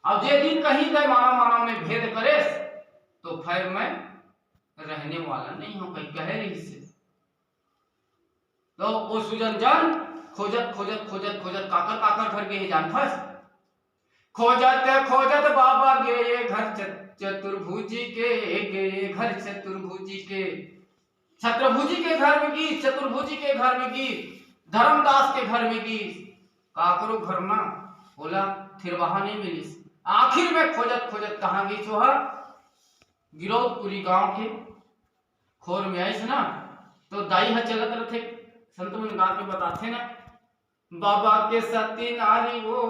अब जे दिन कहीं गए मानव मानव में भेद करे तो फिर मैं रहने वाला नहीं हूं, कहीं कहे रही से। तो वो सुजन जन खोजत खोजत खोजत खोजत काकर काकर घर के जान फंस। खोजत खोजत बाबा गए घर चतुर्भुजी के, गए घर चतुर्भुजी के। छत्रभुजी के घर में की, चतुर्भुजी के घर में की, धर्मदास के घर में की, काकरो घर ना बोला फिर वहां नहीं मिली। आखिर में खोजत खोजत कहाँ गई सोहर, गिरौदपुरी गांव के खोर में आई ना। तो दाई है चलत रहे संत मन गा के बताते ना, बाबा के सती नारी वो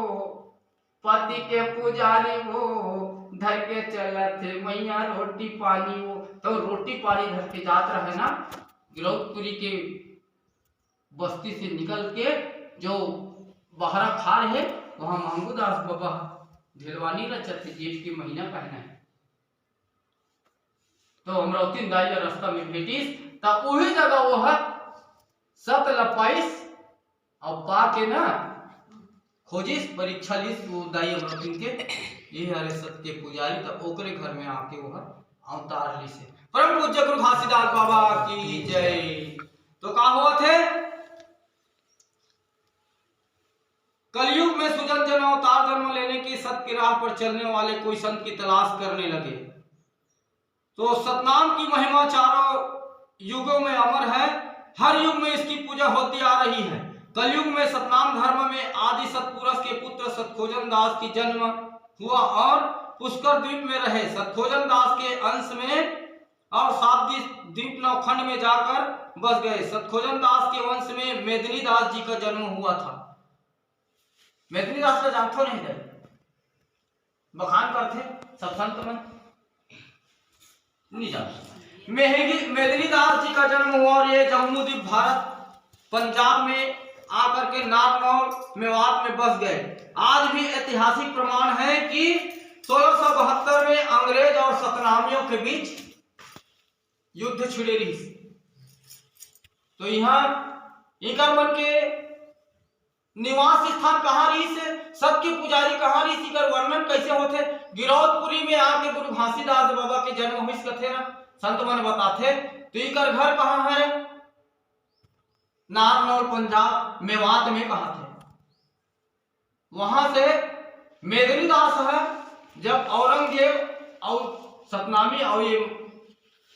पति के पुजारी वो, धर के चलत थे मैया रोटी पानी वो। तो रोटी पानी धर के जात रहे ना गिरौदपुरी के बस्ती से निकल के, जो बहरा खार है वहां मांगूदास बाबा ढेरवानी रचत जेठ के महीना पहना है। तो अमरावती दाई रास्ता में भेटिस तब वही जगह वो है सत लपाइस और पा के ना खोजिस परीक्षा लिस वो दाई अमरावती के ये हरे सत के पुजारी। तब ओकरे घर में आके वो अवतार ली से। परम पूज्य गुरु घासीदास बाबा की जय। तो का हुआ थे कलयुग में सुजन जन अवतार जन्म लेने की सत की राह पर चलने वाले कोई संत की तलाश करने लगे। तो सतनाम की महिमा चारों युगों में अमर है, हर युग में इसकी पूजा होती आ रही है। कलयुग में सतनाम धर्म में आदि सतपुरुष के पुत्र सतखोजन दास की जन्म हुआ और पुष्कर द्वीप में रहे। सतखोजन दास के अंश में और सात द्वीप नौखंड में जाकर बस गए। सतखोजन दास के वंश में मेदिनी दास जी का जन्म हुआ था। मेदिनी दास का जानते नहीं गए, बखान करते सब संत मन नहीं जानते। मेदिनी दास जी का जन्म हुआ और ये जम्मू द्वीप भारत पंजाब में आकर के नागौर मेवात में बस गए। आज भी ऐतिहासिक प्रमाण है कि 1672 में अंग्रेज और सतनामियों के बीच युद्ध छिड़े रही। तो यहाँ इकर के निवास स्थान कहाँ रही से, सबके पुजारी कहाँ रही, इकर वर्णन कैसे होते। गिरौदपुरी में आके गुरु घासीदास बाबा के जन्म हुई कथे ना संत मन बताते। तो इकर घर कहाँ है, नारनौल पंजाब मेवात में कहा थे। वहां से मेदिनी दास है जब औरंगजेब और सतनामी और ये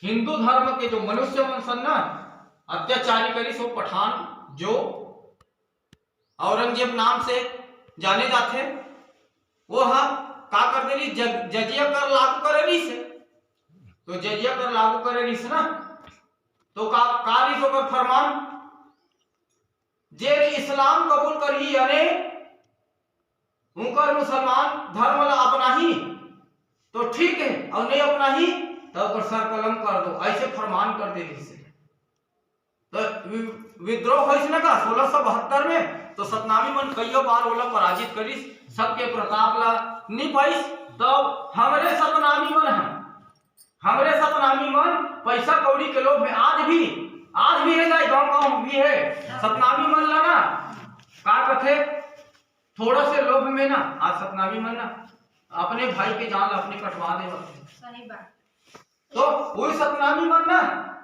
हिंदू धर्म के जो मनुष्य सन ना अत्याचारी करी सो पठान जो औरंगजेब नाम से जाने जाते, वो हा का कर देली जजिया कर लागू करे रही से। तो जजिया कर लागू करे रही से ना तो का रही सो कर फरमान जे इस्लाम कबूल करी यानी उनकर मुसलमान धर्म ला अपना ही तो ठीक है, और नहीं अपना ही तो सर कलम कर दो, ऐसे फरमान कर दे से। तो विद्रोह हुई ना का 1672 में। तो सतनामी मन कईयों बार ओला पराजित करी, सबके प्रताप ला नहीं पाइस। तो हमरे सतनामी मन है, हमरे सतनामी मन पैसा कौड़ी के लोभ में आज भी है गाँव भी है। सतनामी मन ला ना का कथे थोड़ा से लोभ में ना आज सतनामी मन ना अपने भाई के जान अपने कटवा दे। सही बात। तो वही सतनामी मन ना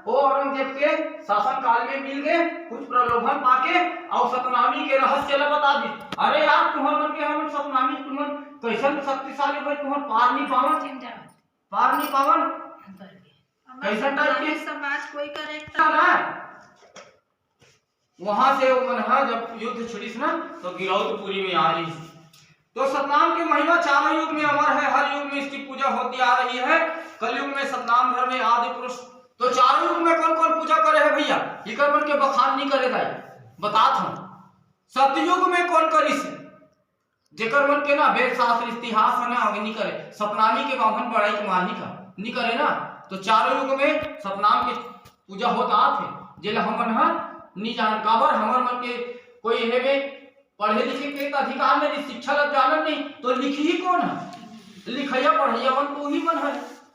वो औरंगजेब के शासन काल में मिल गए, कुछ प्रलोभन पाके और सतनामी के रहस्य ला बता दी। अरे यार तुम्हार मन के हम सतनामी तुम्हार कैसन शक्तिशाली भाई, तुम्हार पार नहीं पावन कैसा टाइप के समाज कोई करे वहां से वो मन जब युद्ध छिड़ीस ना तो गिरौदपुरी में आ रही। तो सतनाम की महिमा चारों युग में अमर है, हर युग में इसकी पूजा होती आ रही है। कलयुग में सतनाम धर्म में आदि पुरुष। तो चारों युग में कौन कौन पूजा करे है भैया, इकर मन के बखान नहीं करेगा बतात हूं। सतयुग में कौन करी से जेकर मन के ना वेद शास्त्र इतिहास है ना आगे नहीं करे, सतनामी के बाभन पढ़ाई के मानी का नहीं करे ना। तो चारों युग में सतनाम की पूजा होता थे जेला हमन हा नहीं जान काबर हमर मन के कोई है में पढ़े लिखे के अधिकार नहीं, शिक्षा लग जानन नहीं तो लिखी ही कौन है, लिखैया पढ़ैया मन तो ही मन है।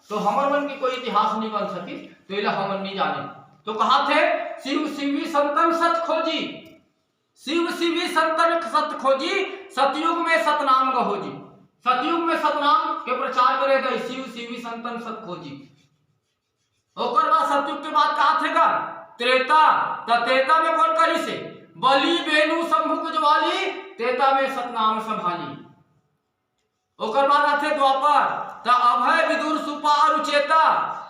तो हमर मन के कोई इतिहास नहीं बन सकी तो इला हमन नहीं जाने। तो कहा थे शिव शिवी संतन सत खोजी, शिव शिवी संतन सत खोजी, सतयुग में सतनाम गहोजी। सतयुग में सतनाम के प्रचार करे गए, शिव शिवी संतन सत खोजी। ओकर बाद सतयुग के बाद का थे का त्रेता, तो त्रेता में कौन करी से बलि बेनु शंभु कुजवाली, त्रेता में सतनाम संभाली। ओकर बाद आथे द्वापर, तो अभय विदुर सुपा और चेता,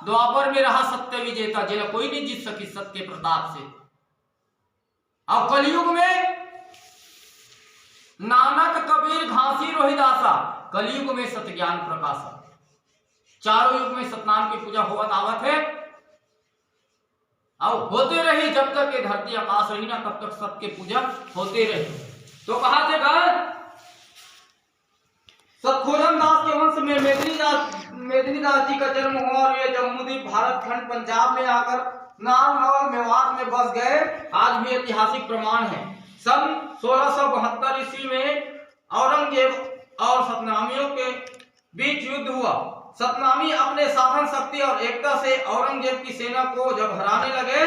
द्वापर में रहा सत्य विजेता, जिला कोई नहीं जीत सकी सत्य प्रताप से। अब कलयुग में नानक कबीर घासी रोहिदासा, कलयुग में सत्य ज्ञान प्रकाशा। चारों युग में सतनाम की पूजा होवत आवत है और होते रही, जब तक ये धरती आकाश रही ना तब तक सत्य की पूजा होते रही। तो कहा थे सतखोजन दास के वंश में मेदिनी दास जी का जन्म हुआ और ये जम्मूद्वीप भारत खंड पंजाब में आकर नारनौल मेवात में बस गए। आज भी ऐतिहासिक प्रमाण है। सन 1672 ईस्वी में औरंगजेब और सतनामियों के बीच युद्ध हुआ। सतनामी अपने साधन शक्ति और एकता से औरंगजेब की सेना को जब हराने लगे,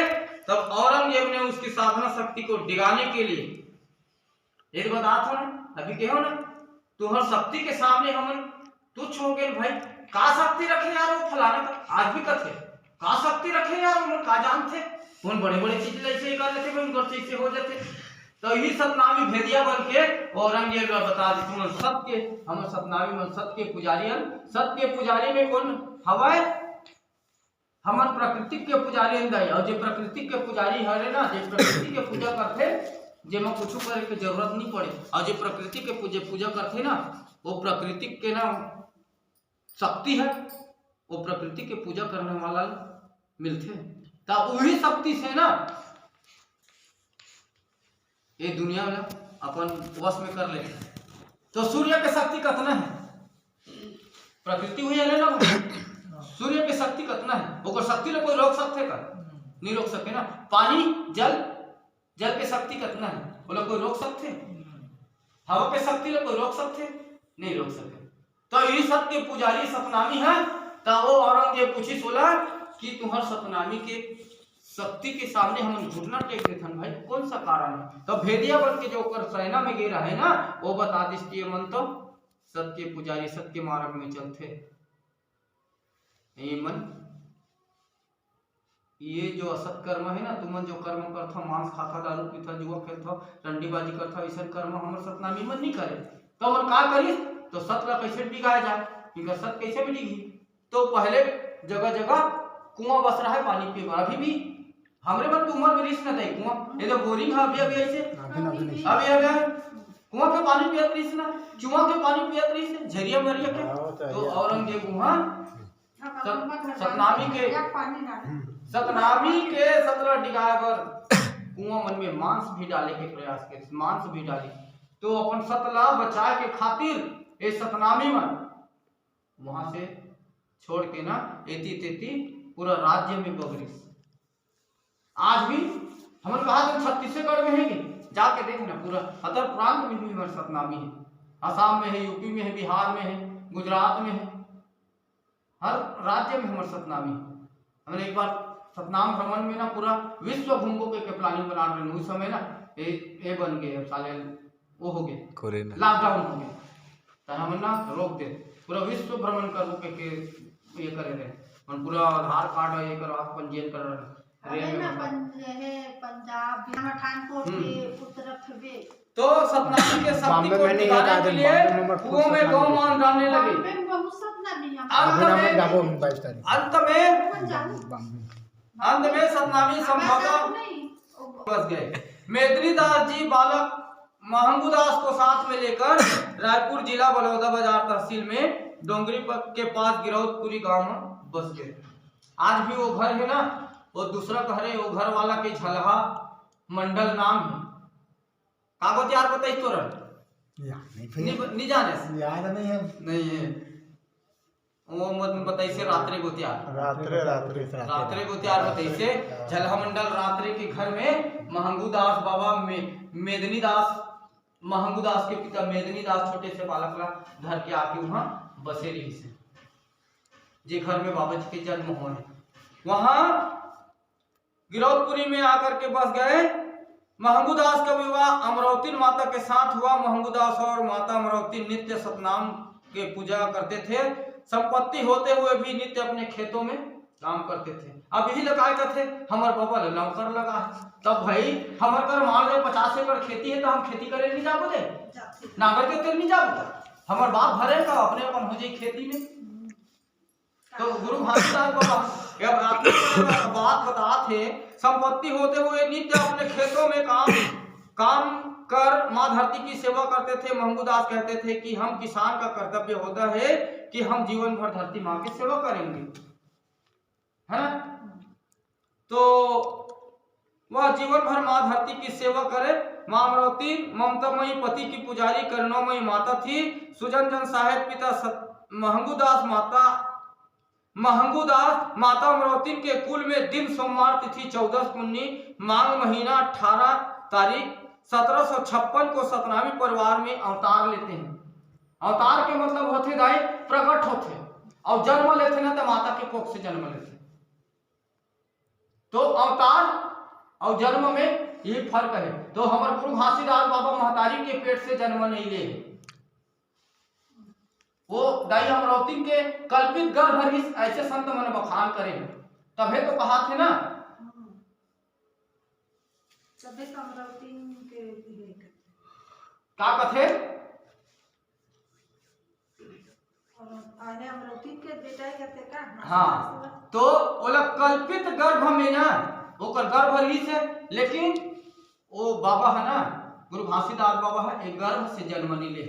तब औरंगजेब ने उसकी साधना शक्ति को डिगाने के लिए एक बात हो ना, अभी कहो ना तुहर शक्ति के सामने हम तुच्छ हो गए भाई, का शक्ति रखे यार वो फलाने का, आज भी कथे का शक्ति रखे यार उन का जानते उन बड़े बड़े चीज ऐसे कर लेते उन से हो जाते। तो यही सतनामी भेदिया बन के औरंगजेब बता दी तुम सत्य, हम सतनामी में सत्य पुजारी, सत्य पुजारी में कौन हवाए हम प्रकृति के पुजारी गए। और जो प्रकृति के पुजारी है ना, जो प्रकृति के पूजा करते जेमा कुछ करे के जरूरत नहीं पड़े, और जो प्रकृति के पूजा करते ना वो प्रकृति के ना शक्ति है, वो प्रकृति के पूजा करने वाला मिलते। तब वही शक्ति से ना ये दुनिया में अपन वश में कर ले। तो सूर्य के शक्ति कितना है, प्रकृति हुई है ना, सूर्य की शक्ति कितना है, वो शक्ति ले कोई रोक सकते का नहीं रोक सके ना। पानी जल जल के शक्ति कितना है, वो लोग कोई रोक सकते, हवा के शक्ति ले कोई रोक सकते नहीं रोक सके। तो यही सत्य पुजारी सतनामी है। तो वो औरंगजेब पूछी सोला कि तुम्हार सतनामी के शक्ति के सामने हम झुकना टेक देते भाई, कौन सा कारण है। तो भेदिया बन के जो कर सेना में गिरा है ना, वो बता दिस्ती मन तो सत्य पुजारी सत्य मार्ग में चलते ये मन। ये जो असत कर्म है ना, तुमन जो कर्म करता मांस खाता दारू पीता जुआ खेलता डंडीबाजी करता ऐसा कर्म हमारे सतनामी मन नहीं करे। तो मन का करी, तो सत का कैसे डिगाया जाए, इनका सत कैसे भी डिगी। तो पहले जगह जगह कुआं बस रहा है पानी पे, अभी भी हमरे मन तो उम्र में रिस न दे कुआं, ये तो बोरिंग है अभी ऐसे अभी अभी कुआं के पानी पियत रही ना, चुआ के पानी पियत रही झरिया मरिया के। तो औरंगजेब वहां सतनामी के 17 डिगाया पर कुआं मन में मांस भी डाले के प्रयास के, मांस भी डाले। तो अपन सतला बचाए के खातिर ये सतनामी मन वहां से छोड़ के ना एती तेती पूरा राज्य में बगरिस। आज भी हमने कहा तो छत्तीसगढ़ में है कि जाके देखना पूरा अदर प्रांत में भी हमारे सतनामी है, असम में है, यूपी में है, बिहार में है, गुजरात में है, हर राज्य में हमारे सतनामी। हमने एक बार सतनाम भ्रमण में ना पूरा विश्व घूमो के प्लानिंग बना रहे, उस समय ना ये बन गए साले वो हो गए लॉकडाउन हो गया, तो हम ना रोक दे पूरा विश्व भ्रमण कर के ये करे रहे, पूरा आधार कार्ड ये करो आप पंजीयन कर रहे पंजाब पठानकोट के उत्तराखंड। तो सतनामी के शक्ति को दिखाने के लिए कुओं में गौमान डालने लगे। अंत में सतनामी संभवतः बस गए। मेदिनी दास जी बालक महंगू दास को साथ में लेकर रायपुर जिला बलौदा बाजार तहसील में डोंगरी के पास गिरौदपुरी गांव में बस गए। आज भी वो घर है ना, वो दूसरा घर है, वो घर वाला के झलहा मंडल नाम है। कागज यार बताइए तो नहीं जाने याद नहीं है, नहीं है वो मत बताइए से रात्रि गोतियार रात्रि गोतियार बताइए से झलहा मंडल रात्रि के घर में महंगू दास बाबा में मेदिनी दास महंगू दास के पिता मेदिनी दास छोटे से बालक ला घर के आके वहां बसे रही से जे घर में बाबा जी के जन्म हुए। वहां गिरौदपुरी में आकर के बस गए महंगूदास का विवाह अमरावती माता के साथ हुआ। महंगूदास और माता अमरावती नित्य सतनाम के पूजा करते थे। संपत्ति होते हुए भी नित्य अपने खेतों में काम करते थे। अब यही लगाए का थे हमार बाबा नौकर लगा है। तब भाई हमारे घर मान रहे 50 एकड़ खेती है तो हम खेती करे नहीं जाबो दे नागर के तेल नहीं जाबो हमार बाप भरे का अपने अपन हो जाए खेती में। तो गुरु घासीदास बाबा बात बता थे संपत्ति होते हुए नित्य अपने खेतों में काम कर माँ धरती की सेवा करते थे। महंगूदास कहते थे कि हम किसान का कर्तव्य होता है कि हम जीवन भर धरती माँ की सेवा करेंगे, है ना। तो वह जीवन भर माँ धरती की सेवा करे। माँ अमरावती ममतामयी पति की पुजारी करुणामयी माता थी। सुजनजन साहेब पिता महंगूदास माता अमरावती के कुल में दिन सोमवार तिथि 14 पुन्नी मांग महीना 18 तारीख 1756 को सतनामी परिवार में अवतार लेते हैं। अवतार के मतलब होते दाई प्रकट होते और जन्म लेते ना तो माता के कोख से जन्म लेते। तो अवतार और जन्म में यही फर्क है। तो हमारे गुरु घासीदास बाबा महतारी के पेट से जन्म नहीं ले, वो दाई अमरावती के कल्पित गर्भ ऐसे संत मन बखान करे तभी तो कहा थे ना तभी तो अमरावती के क्या कथे आने अमरावती के बेटा ही कहते का। हाँ तो ओला कल्पित गर्भ में ना ओकर गर्भ रही से लेकिन वो बाबा है ना गुरु घासीदास बाबा है एक गर्भ से जन्म नहीं ले।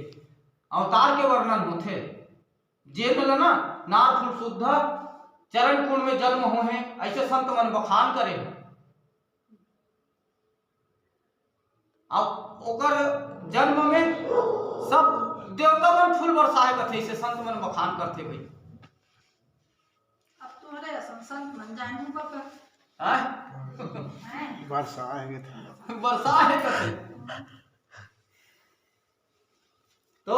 अवतार के वर्णन होते जे मिला ना नार फूल शुद्ध चरण कुंड में जन्म हो है ऐसे संत मन बखान करे। अब ओकर जन्म में सब देवता मन फूल बरसाए कथे ऐसे संत मन बखान करते भाई। अब तुम्हारे संत मन जाने बाबा वर्षा है वर्षा है कथे। तो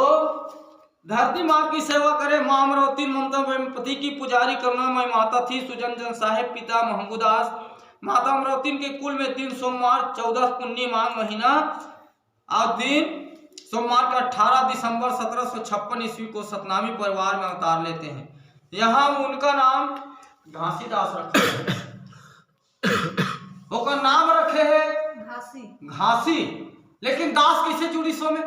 धरती माँ की सेवा करे। माँ अमरावती ममता पति की पुजारी करुणामयी माता थी। सुजनजन साहेब पिता महंगूदास माता अमरावती के कुल में दिन सोमवार 14 पुन्नी मांग महीना और दिन सोमवार का 18 दिसंबर 1756 ईस्वी को सतनामी परिवार में अवतार लेते हैं। यहाँ उनका नाम घासीदास रखे है। ओकर नाम रखे है घासी लेकिन दास कैसे जुड़ी सो में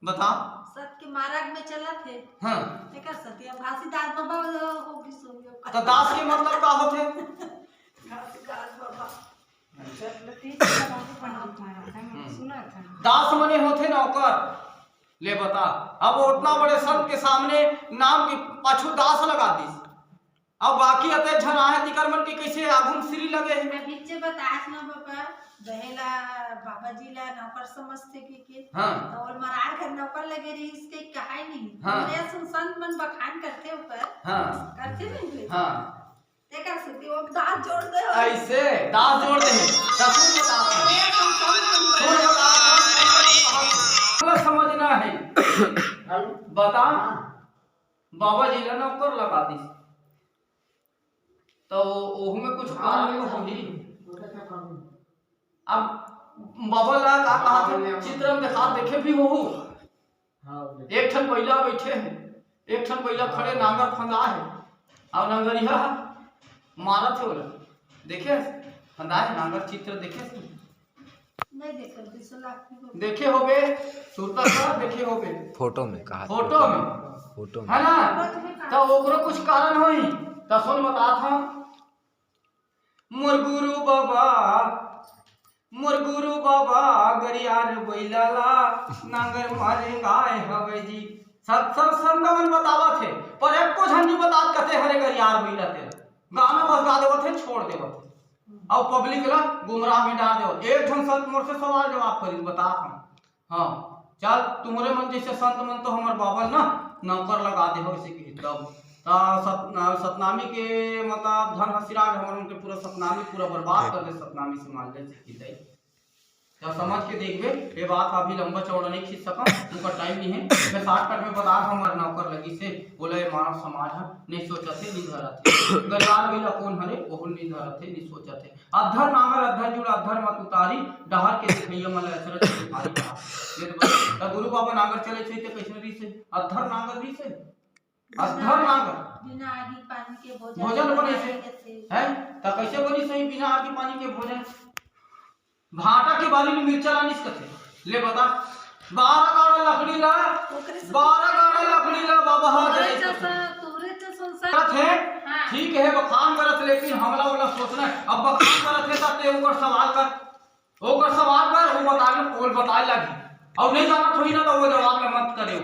बता सत के मार्ग में चला थे। हाँ लेकर सती अब घासीदास बाबा होगी सो तो दास के मतलब का होते घासीदास बाबा दास मने होते नौकर ले बता। अब उतना बड़े संत के सामने नाम की पाछू दास लगा दी। अब बाकी अते झना है तिकर मन की कैसे आगुन श्री लगे है। मैं पीछे बतास ना बाबा दहेला बाबा जी ला नौकर समझते के हाँ और मरार घर नौकर लगे रही इसके कहा ही नहीं। हाँ मेरे संत मन बखान करते ऊपर हाँ करते नहीं हाँ देखा सकती वो दांत जोड़ दे ऐसे दांत जोड़ दे तसुन बता समझना है। बता बाबा जी ने नौकर लगा दी तो ओहू में कुछ कारण तो होगी। अब बाबा ला का कहा था चित्र में देखा देखे भी हो एक ठन बैला बैठे हैं एक ठन बैला खड़े नांगर फंदा है और नांगरिया मारा थे बोला देखे फंदा है नांगर चित्र देखे नहीं देखा 200 लाख देखे होगे सुरता का देखे होगे फोटो में कहा फोटो में है ना। तो ओकरो कुछ कारण होई तो सुन बता था मोर गुरु बाबा गरियार बैलाला नांगर मारे गाय हवे जी सब संतमन बतावा थे पर एक को झंडी बतात कथे हरे गरियार बैला ते गाना बस गा देवत थे छोड़ देवत और पब्लिक ला गुमराह में डाल दो। एक ठन संत मोर से सवाल जवाब करी बता हम हाँ चल तुम्हारे मन जैसे संत मन तो हमार बाबा ना नौकर लगा दे हो इसे की तब सतनामी के मतलब धन हसिराग हमारे उनके पूरा सतनामी पूरा बर्बाद कर दे सतनामी से मान ले तो समझ के देखबे। ये बात अभी लंबा चौड़ा नहीं खींच सकम, उनका टाइम नहीं है। मैं 60 में बता हमार नौकर लगी से बोले मानव समाज है नहीं सोचते नहीं धरते गलवार भैया कौन हरे ओहु नहीं धरते नहीं सोचते। अधर नांगर अधर जुड़ अधर मत उतारी डहर के देखैया मन अचरज के भारी कहा ये तो गुरु बाबा नांगर चले छे ते कैसे री से अधर नांगर री से अधर नांगर बिना आगी पानी के भोजन बने से है त कैसे बनी सही बिना आगी पानी के भोजन। भाटा के बाली में मिर्चा लानिस कथे ले बता 12 गाड़ा लकड़ी ला 12 गाड़ा लकड़ी ला बाबा हाथ तोरे तो संसार थे ठीक है बखान करत लेकिन हमला वाला सोचना है। अब बखान करत है त ते ऊपर सवाल कर वो बताने बोल बताए लगी और नहीं जाना थोड़ी ना तो वो जवाब में मत करे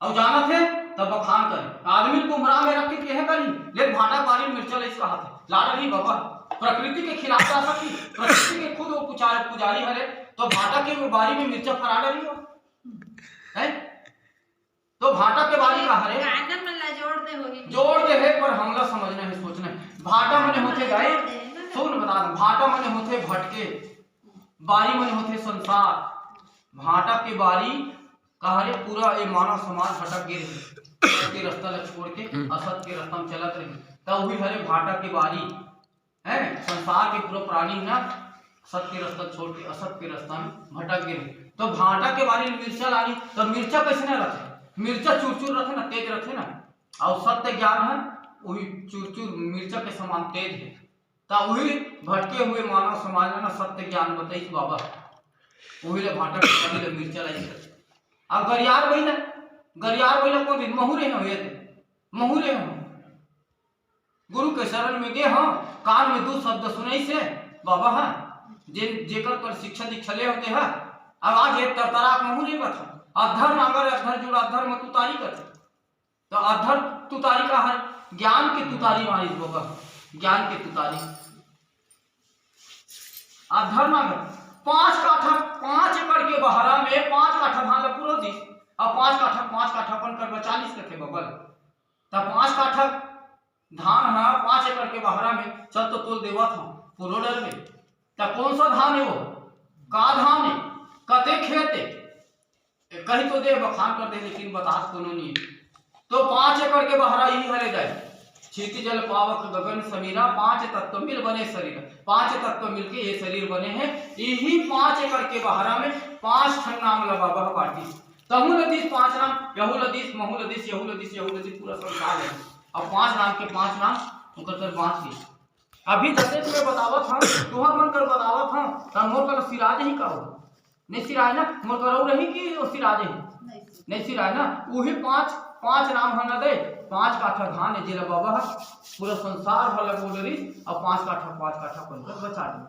और जाना थे तब बखान करे आदमी को उमरा में रख के करी ले भाटा बारी मिर्चा ले कहा थे लाड़ रही बाबा प्रकृति के खिलाफ जा सकती प्रकृति के खुद वो पुजारी हरे तो भाटा के बारी में मिर्चा फरा रही हो है तो भाटा के बारी का हरे आंगन में ला जोड़ दे है पर हमला समझना है सोचना है। भाटा मने होते गए सुन बता भाटा मने होते भटके बारी मने होते संसार भाटा के बारी कहारे पूरा ये मानव समाज भटक गए के रास्ता ला छोड़ के असत के रास्ता में चलत रही तब वही हरे भाटा के बारी है संसार के पूरा प्राणी ना सत के रास्ता छोड़ के असत के रास्ता में भटक गए तो भाटा के बारी मिर्चा लानी तो मिर्चा कैसे ना रखे मिर्चा चूर रखे ना तेज रखे ना और सत्य ज्ञान है वही चूर मिर्चा के समान तेज है ता वही भटके हुए मानव समाज में ना सत्य ज्ञान बताई बाबा वही ले भाटा के बारी ले मिर्चा लाई अब गरियार वही कौन दिन महुरे हुए थे महुरे हम गुरु के शरण में गे हाँ कान में 2 शब्द सुनाई से बाबा हाँ जेकर पर शिक्षा दीक्षले होते हैं आवाज एक तरतराक महुरे बता अधर नांगर अधर जुड़ा अधर मत उतारी करते तो अधर तुतारी का है ज्ञान की तुतारी मारी बाबा ज्ञान की तुतारी अधर नांगर 5 काठा 5 एकड़ के बहरा में 5 काठा धान ला पूरा दी अब 5 काठा अपन कर 40 कथे बबल तब 5 काठा धान है 5 एकड़ के बहरा में चल तो तोल देवा था पूरा डर में तब कौन सा धान है वो का धान है कते खेते कहीं तो दे बखान कर दे लेकिन बता कोनो नहीं तो 5 एकड़ के बहरा ही हरे जाए क्षिति जल पावक गगन समीरा 5 तत्व मिल बने शरीर 5 तत्व मिलके ये शरीर बने हैं यही 5 एकड़ के बहरा में 5 ठन नाम लगा बह बाटी तहु लदीस 5 नाम यहु लदीस महु लदीस यहु लदीस यहु लदीस पूरा संसार है। अब 5 नाम के 5 नाम उनकर कर बांट के अभी जैसे तुम्हें बतावत हां तुहा मन कर बतावत हां त मोर कर सिराज ही का हो नहीं सिराज ना मोर करौ रही कि ओ सिराज ही नहीं सिराज ना वही 5 नाम हन दे 5 काठा धान है जिला बाबा पूरा संसार भला बोलरी और 5 काठा बनकर बचा दी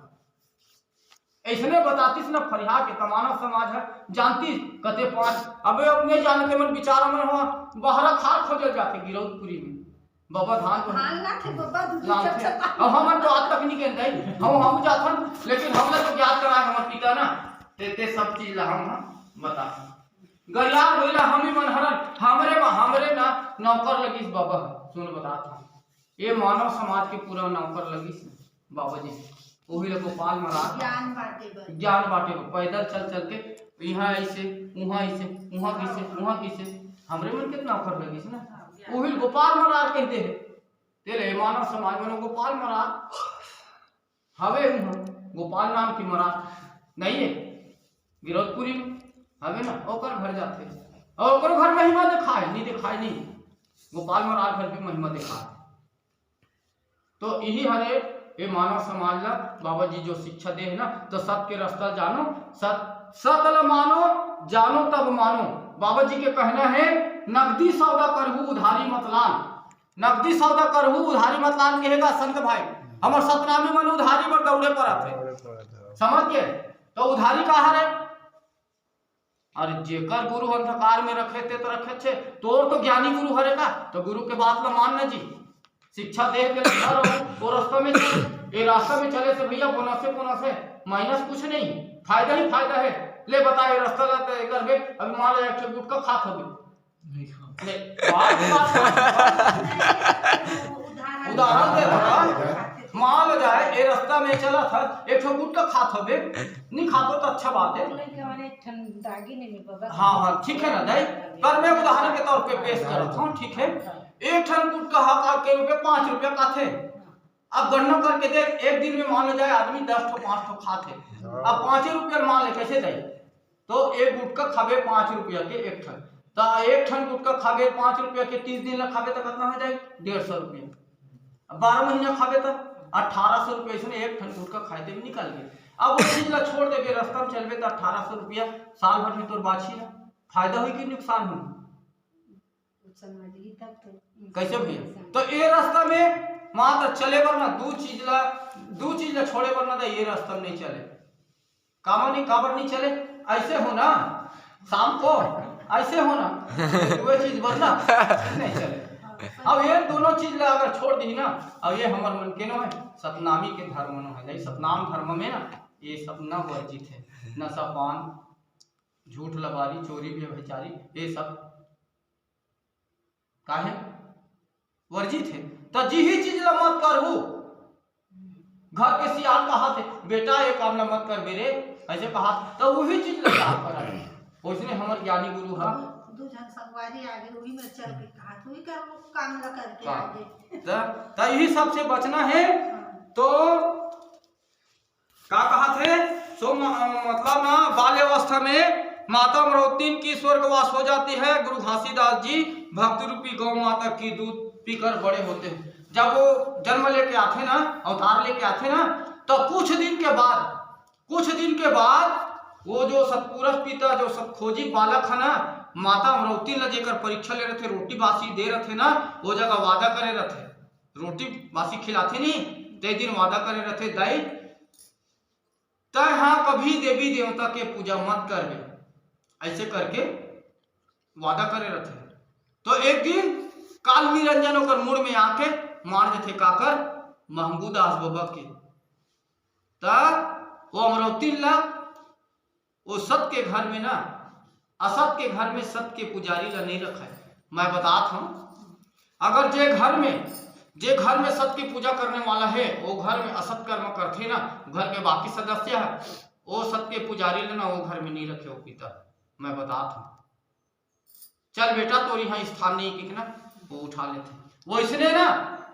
ऐसने बतातीस ना फरिया के तमाना समाज है जानती कते 5 अबे अपने जानते मन विचार मन हो बहरा खार खोजल जाते गिरौदपुरी में बाबा धान को लाथे बाबा अब हमन तो आज तक नहीं कहते हम जाथन लेकिन हमने तो याद करा हमर पिता ना ते सब चीज ला हम बता गरियार बोला हम ही मन हरन हमरे ना नौकर लगी बाबा सुन बताता ये मानव समाज के पूरा नौकर लगी बाबा जी वही गोपाल महाराज ज्ञान बांटे पैदल चल के यहाँ ऐसे वहाँ किसे हमरे मन कितना नौकर लगी ना वही गोपाल महाराज कहते हैं तेरे मानव समाज में गोपाल महाराज हवे गोपाल नाम की महाराज नहीं है गिरौदपुरी में हवे ना ओकर घर जाते और ओकर घर महिमा दिखाए नहीं गोपाल महाराज घर भी महिमा दिखाए तो यही हरे ये मानव समाज ला बाबा जी जो शिक्षा दे है ना तो सत के रास्ता जानो सत मानो जानो तब मानो बाबा जी के कहना है नगदी सौदा करहु उधारी मतलान नगदी सौदा करहु उधारी मतलान कहेगा संत भाई हमर सतनामी मन उधारी पर दौड़े पर आते समझ गए तो उधारी कहा है अरे जेकर गुरु अंधकार में रखे थे तो रखे छे तोर तो ज्ञानी गुरु हरे का तो गुरु के बात ला मानना जी शिक्षा दे के वो रास्ता में चले ये रास्ता में चले से भैया बोनस से माइनस कुछ नहीं फायदा ही फायदा है ले बताए रास्ता ला कर बे अभी मान लो एक गुटका खात हो उदाहरण दे मान जाए ये रास्ता में चला था एक ठो गुटका खात होबे, नहीं खातो तो अच्छा बात है। हाँ हाँ ठीक है ना दाई, पर मैं उदाहरण के तौर पे पेश करता हूँ, ठीक है। एक ठन गुटका हका के रुपये 5 रुपया का थे। अब गणना करके देख, एक दिन में मान लो जाए आदमी 10 ठो 5 ठो खाते, अब 5 रुपया मान ले कैसे दाई, तो एक गुटका खाबे 5 रुपया के एक ठन, तो एक ठन गुटका खाबे 5 रुपया के 30 दिन ला खाबे तो कितना हो जाए 150 रुपया। 12 महीना खाबे तो 1800 रुपया इसने एक ठन गुटका खाए थे निकल गए। अब वो चीज ला छोड़ देबे, रास्ता में चलबे तो 1800 रुपया साल भर में तोर बाछी ना फायदा हुई कि नुकसान हुई, कैसे भैया। तो ये रास्ता में मात्र चले बर ना दू चीज ला छोड़े बर ना तो ये रास्ता में नहीं चले, काबर नहीं चले, ऐसे हो ना शाम को ऐसे हो ना वो चीज बदला नहीं चले। अब ये दोनों चीज ला अगर छोड़ दी ना, अब ये हमार मन के नो है सतनामी के धर्म नो है, सतनाम धर्म में ना ये सब न वर्जित है, नशा पान झूठ लबारी चोरी व्यभिचारी ये सब काहे वर्जित है। तो जी ही चीज ला मत करहु, घर के सियाल कहा थे बेटा ये काम ला मत कर बेरे ऐसे कहा, तो वही चीज ला करा उसने हमार ज्ञानी गुरु हा दू जन संगवारी आगे वही में चल के कहा तू ही कर काम ला करके आगे, तो यही सब से बचना है। तो क्या कहा थे, सो मतलब ना बाल्यावस्था में माता अमरौतीन की स्वर्गवास हो जाती है, गुरु घासीदास जी भक्ति रूपी गौ माता की दूध पीकर बड़े होते हैं। जब वो जन्म लेके आते ना, अवतार लेके आते ना, तो कुछ दिन के बाद वो जो सतपुरुष पिता जो सब खोजी बालक है ना, माता अमरौती ला जेकर परीक्षा ले रहे थे, रोटी बासी दे रहे थे ना, वो जगह वादा करे रहे, रोटी बासी खिलाते नहीं ते दिन वादा करे रहे दाई तय हाँ कभी देवी देवता के पूजा मत करबे, ऐसे करके वादा करे रहे। तो एक दिन काल निरंजन होकर मुड़ में आके मार देते काकर महंगूदास बाबा के, तब वो अमरौती ला वो सत के घर में ना असत के घर में सत के पुजारी ला नहीं रखा है। मैं बताता हूँ, अगर जे घर में सत की पूजा करने वाला है वो घर में असत कर्म करते ना, घर के बाकी सदस्य है वो सत के पुजारी लेना वो घर में नहीं रखे हो पिता। मैं बताता हूँ, चल बेटा तो यहाँ स्थान नहीं कि ना वो उठा लेते। वो इसने ना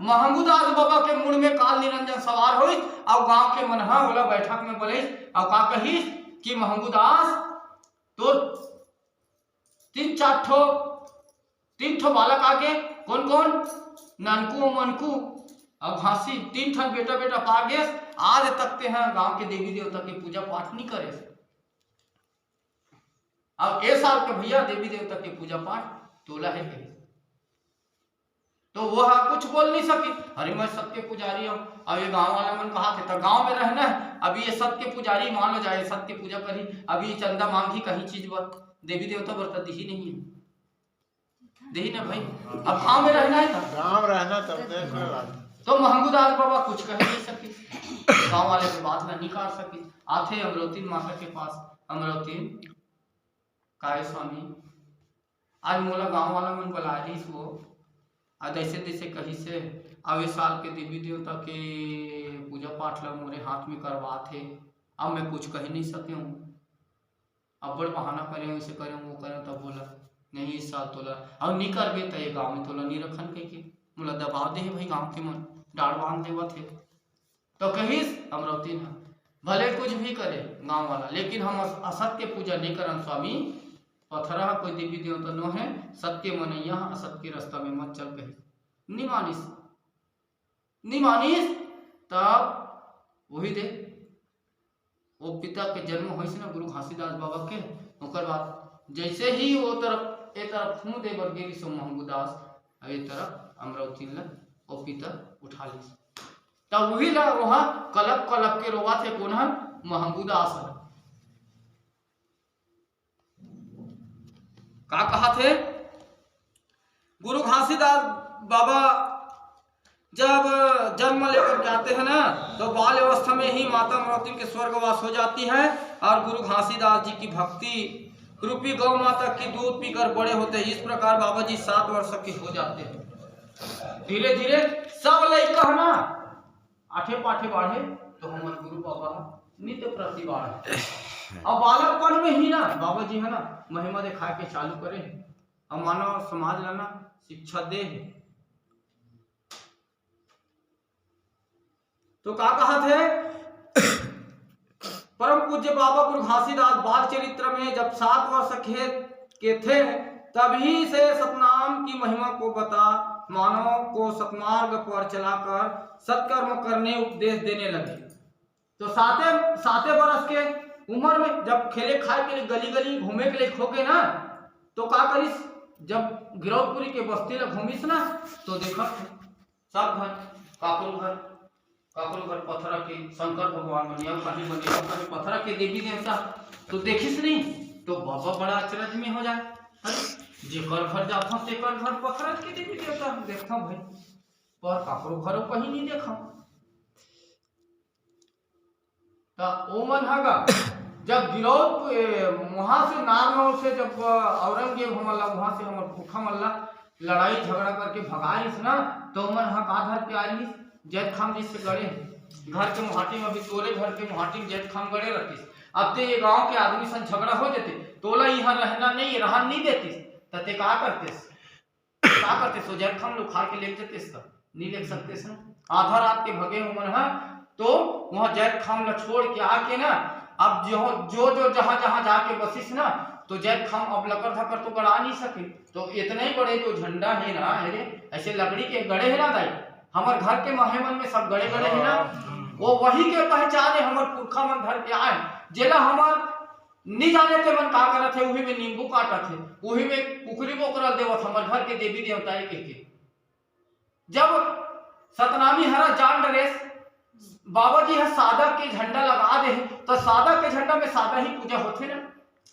महंगूदास बाबा के मुड़ में काल निरंजन सवार हुई और गांव के मनहा बोला बैठक में बोले और का कही कि महंगूदास तो 3 ठो बालक आगे कौन ननकू मनकू और घासी 3 ठन बेटा पागे आज तकते हैं गांव के देवी देवता की पूजा पाठ नहीं करे। अब ए साल के भैया देवी देवता की पूजा पाठ तोला है कहीं, तो वह कुछ बोल नहीं सकी, अरे मैं सबके पुजारी हूँ। अब ये गांव वाला मन कहा थे तो गांव में रहना है, अभी ये सबके पुजारी मान लो जाए सबके पूजा करी, अभी चंदा मांगी कहीं चीज पर देवी देवता बरता दी ही नहीं है, दही ना भाई। अब गांव में रहना है ना, गाँव रहना तब देख तो महंगूदास बाबा कुछ कह नहीं सके, गांव वाले की बात ना निकाल सके। आते अमरौती माता के पास, अमरौती काय स्वामी आज मोला गांव वाला मन बुला रही वो जैसे तैसे कहीं से अवे साल के देवी देवता के पूजा पाठ ला मोरे हाथ में करवा थे, अब मैं कुछ कह नहीं सके हूँ, अब बड़ बहाना करे वैसे करे वो करे, तब बोला नहीं इस साल तोला अब नहीं करबे तो ये गाँव में तोला नहीं रखन के मोला दबाव दे भाई, गाँव के मन डाड़ बांध देवा थे। तो कहीस अमरौती ना भले कुछ भी करे गाँव वाला, लेकिन हम असत के पूजा नहीं करन स्वामी, पथरा कोई देवी देवता नो है, सत्य मनैया असत के रास्ता में मत चल कही नहीं मानिस तब वही दे वो पिता के जन्म हो ना गुरु घासीदास बाबा के, ओकर बाद जैसे ही वो तरफ एक तरफ फूँ दे बर गेली सो महंगूदास, अब एक तरफ अमरौती ला वो पिता उठा ली, तब वही ला वहाँ कलप के रोवा थे कौन महंगूदास का कहा थे। गुरु घासीदास बाबा जब जन्म लेकर के आते हैं ना, तो बाल अवस्था में ही माता अमरौती के स्वर्गवास हो जाती है और गुरु घासीदास जी की भक्ति रूपी गौ माता की दूध पीकर बड़े होते हैं। इस प्रकार बाबा जी 7 वर्ष के हो जाते हैं। धीरे धीरे सब लड़का है ना आठे पाठे बाढ़े तो हमारे गुरु बाबा नित्य प्रति बाढ़े। अब बालकपन में ही ना बाबा जी है ना महिमा दिखा के चालू करे और मानव समाज ला ना शिक्षा दे। तो क्या कहा थे परम पूज्य बाबा गुरु घासीदास बाल चरित्र में जब 7 वर्ष के थे तभी से सतनाम की महिमा को बता मानव को सतमार्ग पर चलाकर सत्कर्म करने उपदेश देने लगे। तो साते वर्ष के उम्र में जब खेले खाए के लिए गली गली घूमे के लिए खोके ना तो का करिस जब गिरौदपुरी के बस्ती ला घूमिस ना तो देखत सब घर काकरो घर पत्थर के शंकर भगवान बनिया कहीं बनिया कहीं पत्थर के देवी देवता तो देखिस नहीं तो बाबा बड़ा अचरज में हो जाए। अरे जेकर घर जाता तेकर घर पत्थर के देवी देवता देखता भाई पर काकरो घर कहीं नहीं देखा। तो ओमन हगा जब गिरौद वहां से नारनौल से जब औरंगजेब हमला वहां से हमर भूखा मल्ला लड़ाई झगड़ा करके भगाइस ना तो मन हक आधार पे आलिस जैत खाम जी से गड़े घर के मुहाटी में अभी तोरे घर के मुहाटी में जैत खाम गड़े रहतीस। अब ते ये गांव के आदमी सन झगड़ा हो जाते तोला यहाँ रहना नहीं देतीस ते का करते सो जैत खाम लोग खा के ले जाते नहीं ले सकते ना आधा रात के भगे उमन है तो वहां जैत खाम ला छोड़ के आके ना अब जो जहां जाके बसिस ना तो जैत खाम अब लकर धकर तो गड़ा नहीं सके। तो इतने ही बड़े जो झंडा है ना अरे ऐसे लकड़ी के गड़े है ना दाई हमारे घर के महमन में सब गड़े गड़े है ना वो वही के पहचाने हमारे पुरखा मन घर के आए जेला हमार नहीं जाने थे मन का करत थे वही में नींबू काटा थे वही में कुकरी बोकरा देवत हमारे घर के देवी देवता के जब सतनामी हरा जान डरेस बाबा जी है सादा के झंडा लगा दे तो सादा के झंडा में सादा ही पूजा होते ना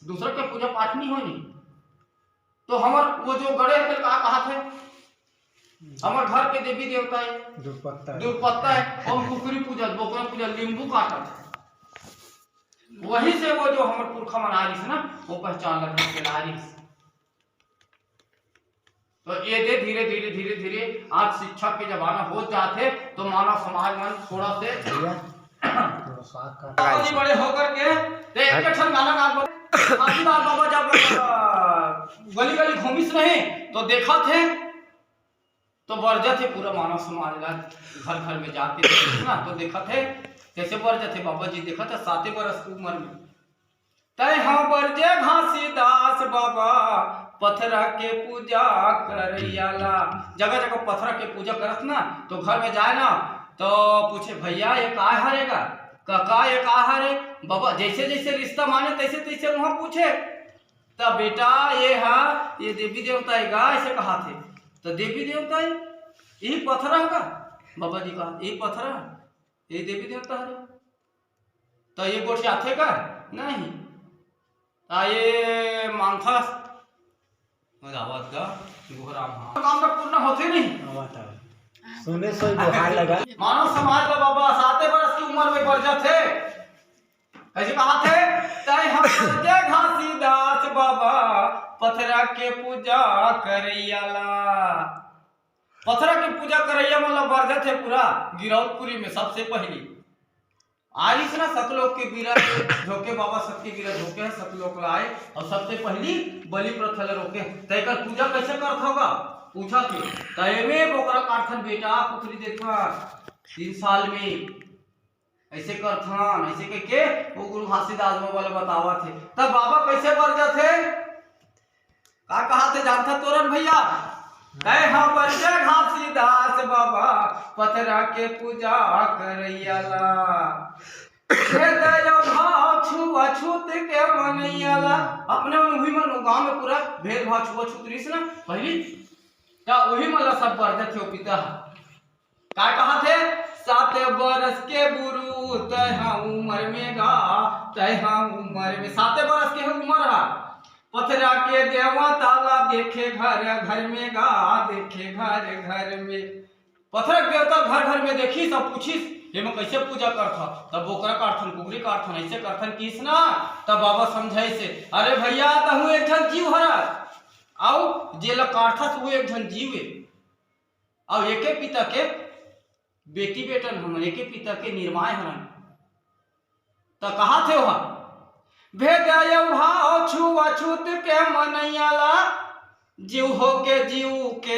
दूसरा के पूजा पाठ नहीं होनी। तो हमार वो जो गड़े के कहा थे हमारे घर के देवी देवता है दुर्पत्ता है और कुकरी पूजा बोकरा पूजा नींबू काटा वही से वो जो हमारे पुरखा मना रही ना वो पहचान लगने के ला रही। तो ये दे धीरे धीरे आज शिक्षा के जमाना हो जाते तो मानव समाज में थोड़ा से बड़े होकर के एक गाना गा बाबा जब गली गली घूमिस रहे तो देखा थे तो बरजा थे पूरा मानव समाज घर घर में जाते थे ना तो देखा थे कैसे बरजा थे बाबा जी देखा था 7 वर्ष की उम्र में तय हाँ बरजे घासीदास बाबा पत्थरा के पूजा करैयाला जगह जगह पत्थरा के पूजा करत ना तो घर में जाए ना तो पूछे भैया ये का हरेगा काका ये का हरे बाबा जैसे जैसे रिश्ता माने तैसे तैसे वहां पूछे तब बेटा ये देवी देवता है गा ऐसे कहा थे तो देवी देवता है यही पत्थरा है का बाबा जी कहा यही पत्थरा ये देवी देवता है तो ये गोठी आथे का नहीं ये मांगथा मजावत का काम का पूर्ण होते नहीं सुने से बुहार लगा मानव समाज का बाबा 7 वर्ष की उम्र में बरजा थे ऐसे कहा थे तय हम बरजे घासीदास बाबा पत्थरा के पूजा करैयाला पत्थरा की पूजा करैया मतलब बरजा थे पूरा गिरौदपुरी में सबसे पहली आइस ना सतलोक के बीरा झोंके बाबा सबके बीरा झोंके हैं सतलोक लाए और सबसे पहली बलि प्रथा रोके तय कर पूजा कैसे करता होगा पूछा थे तय में बोकरा काटथन बेटा पुत्री देखा 3 साल में ऐसे करथन ऐसे कह के वो गुरु घासीदास वाले बतावा थे तब बाबा कैसे बरजा थे का कहा थे जानता तोरन भैया तय हम बरजे घासीदास बाबा पत्थरा के पूजा करैयाला छूत के मनैयाला अपने वही मन गांव में पूरा भेदभाव छुआछूत रही ना पहली क्या वही मतलब सब बरजे थे पिता क्या कहा थे 7 वर्ष के गुरु तय उम्र में गा तय उम्र में 7 वर्ष के उम्र है पत्थरा के देवा ताला देखे घर घर में गा देखे घर घर में पत्थर के देवता घर घर में देखी सब पूछिस ये कैसे पूजा करथा तब बोकरा काटथन कुकरी काटथन ऐसे करथन किस ना तब बाबा समझाई से अरे भैया तहु एक जन जीव हरा आओ जेला काटथा वो एक जन जीव है और एके पिता के बेटी बेटन हमरे के पिता के निर्माय हरन। तो कहा थे वह भेद भाव छुआछूत के मनैयाला जीव हो के जीव के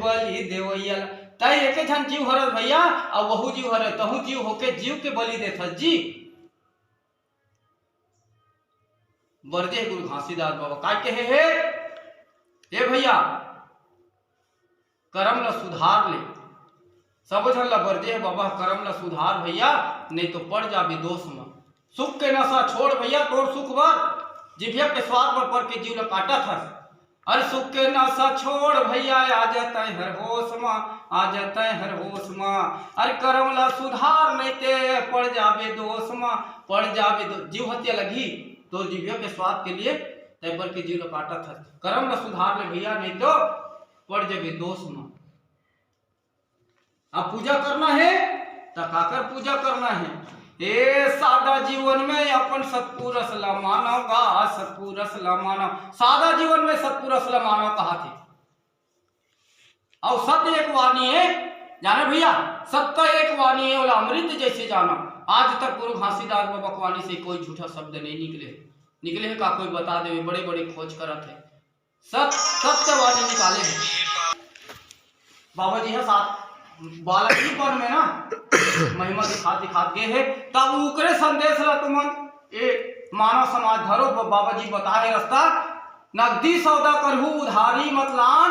बलि देवैयाला। तय एक झन जीव हर भैया और वहू जीव हर तहू जीव होके जीव के बलि देथ जी। बरजे गुरु घासीदास बाबा का कहे हे ए भैया करम ल सुधार ले। सब झन ला बरजे बाबा करम ल सुधार भैया, नहीं तो पड़ जाबे दोष में। सुख के नशा छोड़ भैया तोड़ सुख बर, जिभिया के स्वाद पर पर के जीव ल काटा था। अरे सुख के नशा छोड़ भैया आ जाता है हर होश में, आ जाता है हर होश में। अरे करम ला सुधार नहीं ते पड़ जाबे दोष में, पड़ जाबे जीव हत्या लगी तो जीविया के स्वाद के लिए तय पर के जीव ल काटा था। करम ला सुधार ले भैया, नहीं तो पड़ जाबे दोष में। अब पूजा करना है तो काकर पूजा करना है। ए सादा जीवन में अपन सतपुरुष ला मानव गा, सतपुरुष ला मानव। सादा जीवन में सतपुरुष ला मानव कहा थे। और सत्य एक वाणी है जाने भैया, सत्य एक वाणी है बोला अमृत जैसे जाना। आज तक गुरु घासीदास बाबा की वाणी से कोई झूठा शब्द नहीं निकले है का कोई बता दे, बड़े बड़े खोज करत है। सत्य वाणी निकाले है बाबा जी है साथ बालक ही पर में ना महिमा दिखा गए है। तब उकरे संदेश ला तुमन ए मानव समाज धरो बाबा जी बताए रास्ता। नगदी सौदा करहू उधारी मतलान,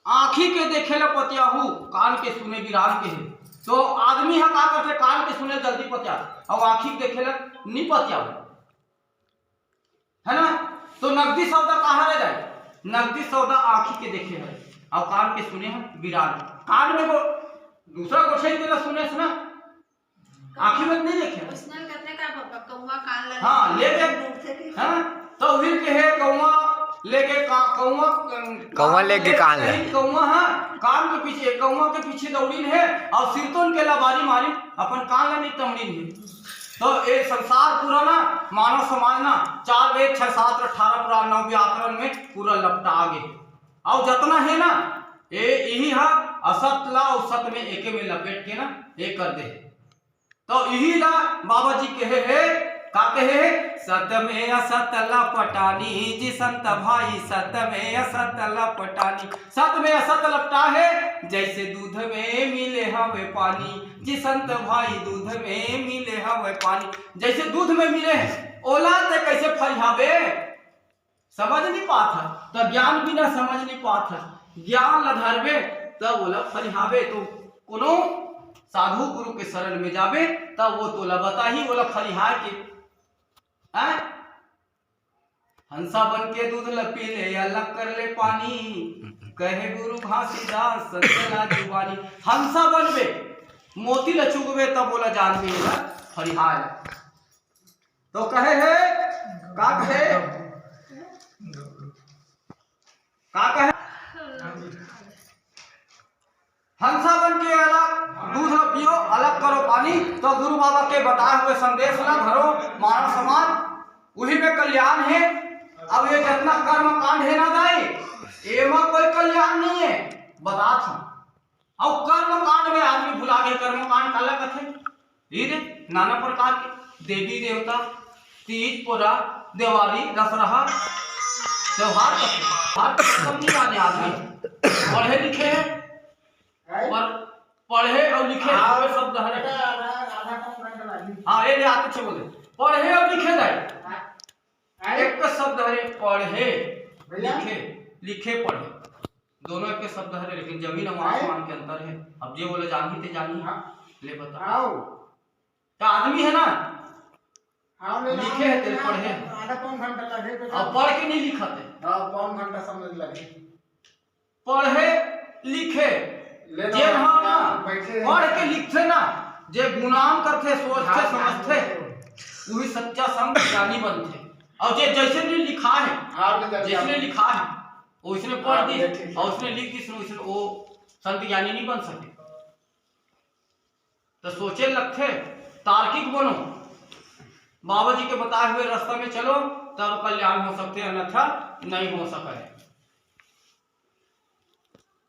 आँखी के देखे ला पतियाहू कान के सुने विरान के है। तो आदमी है का करते कान के सुने जल्दी पतिया और आँखी के देखे ला नहीं पतियाहू है ना। तो नगदी सौदा कहाँ रह जाए, नगदी सौदा आँखी के देखे है और कान के सुने है विरान। कान में वो दूसरा गोसाई के सुने सुना, आँखी में नहीं देखे। पर्सनल करने का पापा कौवा कान लगा हाँ लेके हाँ तो फिर के है कौवा लेके कौवा लेके कान ले कौवा हाँ कान के पीछे कौवा के पीछे दौड़ीन है और सिरतोन के लबारी मारी अपन कान ला नहीं तमड़ीन है। तो ये संसार पूरा ना मानव समाज ना 4 वेद 6 7 18 पुराण 9 व्याकरण में पूरा लपटा आगे और जितना है ना यही है असत ला और सत में एके में लपेट के ना एक कर दे। तो यही ला बाबा जी कहे है का कहे सत में असत लपटानी जी संत भाई, सत में असत लपटानी। सत में असत लपटा है जैसे दूध में मिले हवे पानी जी संत भाई, दूध में मिले हवे पानी। जैसे दूध में मिले है ओला ते कैसे फरियावे समझ नहीं पाता, तो ज्ञान भी ना समझ नहीं पाता। ज्ञान लधरबे तब बोला फरिहावे। तो कोनो साधु गुरु के शरण में जाबे तब वो तोला बता ही बोला फरिहार के हंसा बन के दूध लपी ले अलग कर ले पानी, कहे गुरु घासीदास संतला जुबानी। हंसा बनबे मोती लचुगबे तब बोला जान भी फरिहार। तो कहे है का कहे हंसा बन के अलग दूध न पियो अलग करो पानी। तो गुरु बाबा के बताए हुए संदेश ला धरो मानव समाज, वही में कल्याण है। अब ये जितना कर्म कांड है ना दाई एवं कोई कल्याण नहीं है बता था। और कर्म कांड में आदमी भुला गए कर्म कांड काला कथे नाना प्रकार के देवी देवता तीज पोरा दिवाली दशहरा त्योहार सब नहीं आने आदमी पढ़े लिखे हैं और पढ़े और लिखे शब्द है। हाँ ये आते बोले पढ़े और लिखे जाए एक का शब्द है पढ़े लिखे, लिखे पढ़े दोनों एक के शब्द है, लेकिन जमीन और आसमान के अंतर है। अब जो बोले जानी थे जानी ले बताओ तो आदमी है ना लिखे है तेरे पढ़े और पढ़ के नहीं लिखते कौन घंटा समझ लगे पढ़े लिखे जे हाँ ना पढ़ के लिखते ना जे गुनाम करते सोचते समझते वही सच्चा संत ज्ञानी बनते। और जे जैसे ने लिखा है जिसने लिखा है वो इसने पढ़ दी और उसने लिख दी उसने वो संत ज्ञानी नहीं बन सके। तो सोचे लगते तार्किक बनो, बाबा जी के बताए हुए रास्ता में चलो तब कल्याण हो सकते हैं, अन्यथा नहीं हो सका है।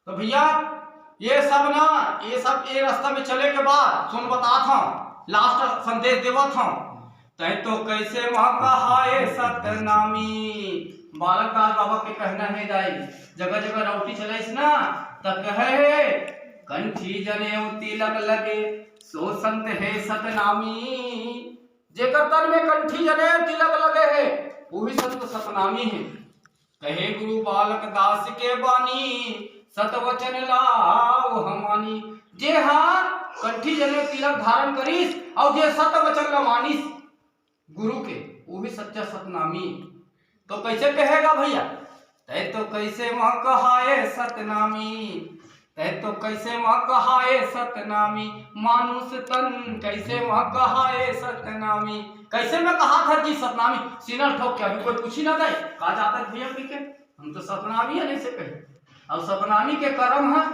तो भैया ये सब ये रास्ता में चले के बाद सुन बता था लास्ट संदेश देवा था तय तो कैसे वहां कहाए सतनामी बालक दास बाबा के कहना है दाई जगह जगह रौटी चलाइस ना त कहे कंठी जने तिलक लगे सो संत है सतनामी जेकर तन में कंठी जने तिलक लगे है वही संत सतनामी है। कहे गुरु बालक दास के बानी सतवचन लाओ हमानी जे हाँ कंठी जने तिलक धारण करीस और जे सतवचन ला मानिस गुरु के वही सच्चा सतनामी। तो कैसे कहेगा भैया तय तो कैसे वह कहाए सतनामी तय तो कैसे वह कहाए सतनामी मानुष तन कैसे वह कहाए सतनामी। कैसे मैं कहा था कि सतनामी सीना ठोक के अभी कोई पूछी ना दे कहा जाता है भैया के हम तो सतनामी है नहीं से कहे और सतनामी के कर्म है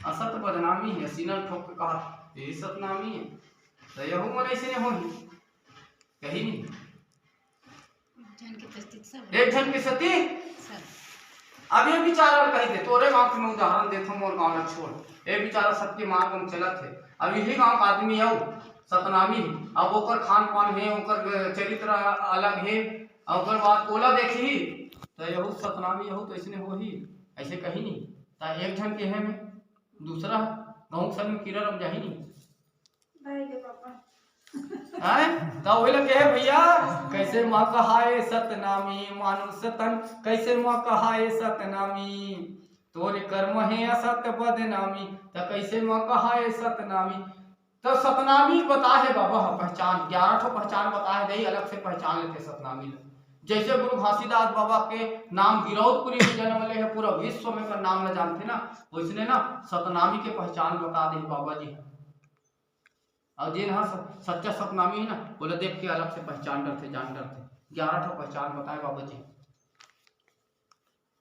असत बदनामी है सीना ठोक के कहा यही सतनामी है तो यहू मन ऐसे हो कहीं नहीं एक जन की सती अभी बेचारा कही थे तोरे गांव के मैं उदाहरण देता मोर गांव न छोड़ ए बेचारा सबके मार्ग में चलत है अब यही गांव का आदमी आओ सतनामी है अब ओकर खान पान है ओकर चरित्र अलग है और ओकर बात ओला देखी तो यहू सतनामी यहू तो इसने हो ही ऐसे कहीं नहीं ता एक जन के है में दूसरा गांव सन में कीड़ा रम जाही नहीं भाई के पापा तो वही लगे है भैया कैसे माँ कहाए सतनामी मानुष तन कैसे माँ कहाए सतनामी तोरे कर्म है असत बदनामी तो कैसे माँ कहाए सतनामी। तो सतनामी बता है बाबा पहचान 11 ठो पहचान बता है दही अलग से पहचान लेते सतनामी जैसे गुरु घासीदास बाबा के नाम गिरौदपुरी में जन्म ले है पूरा विश्व में का नाम न जानते ना वैसने ना सतनामी के पहचान बता दे बाबा जी और जिन हाँ सच्चा सतनामी है ना बोले देख के अलग से पहचान करते जान करते 11 ठो पहचान बताए बाबा जी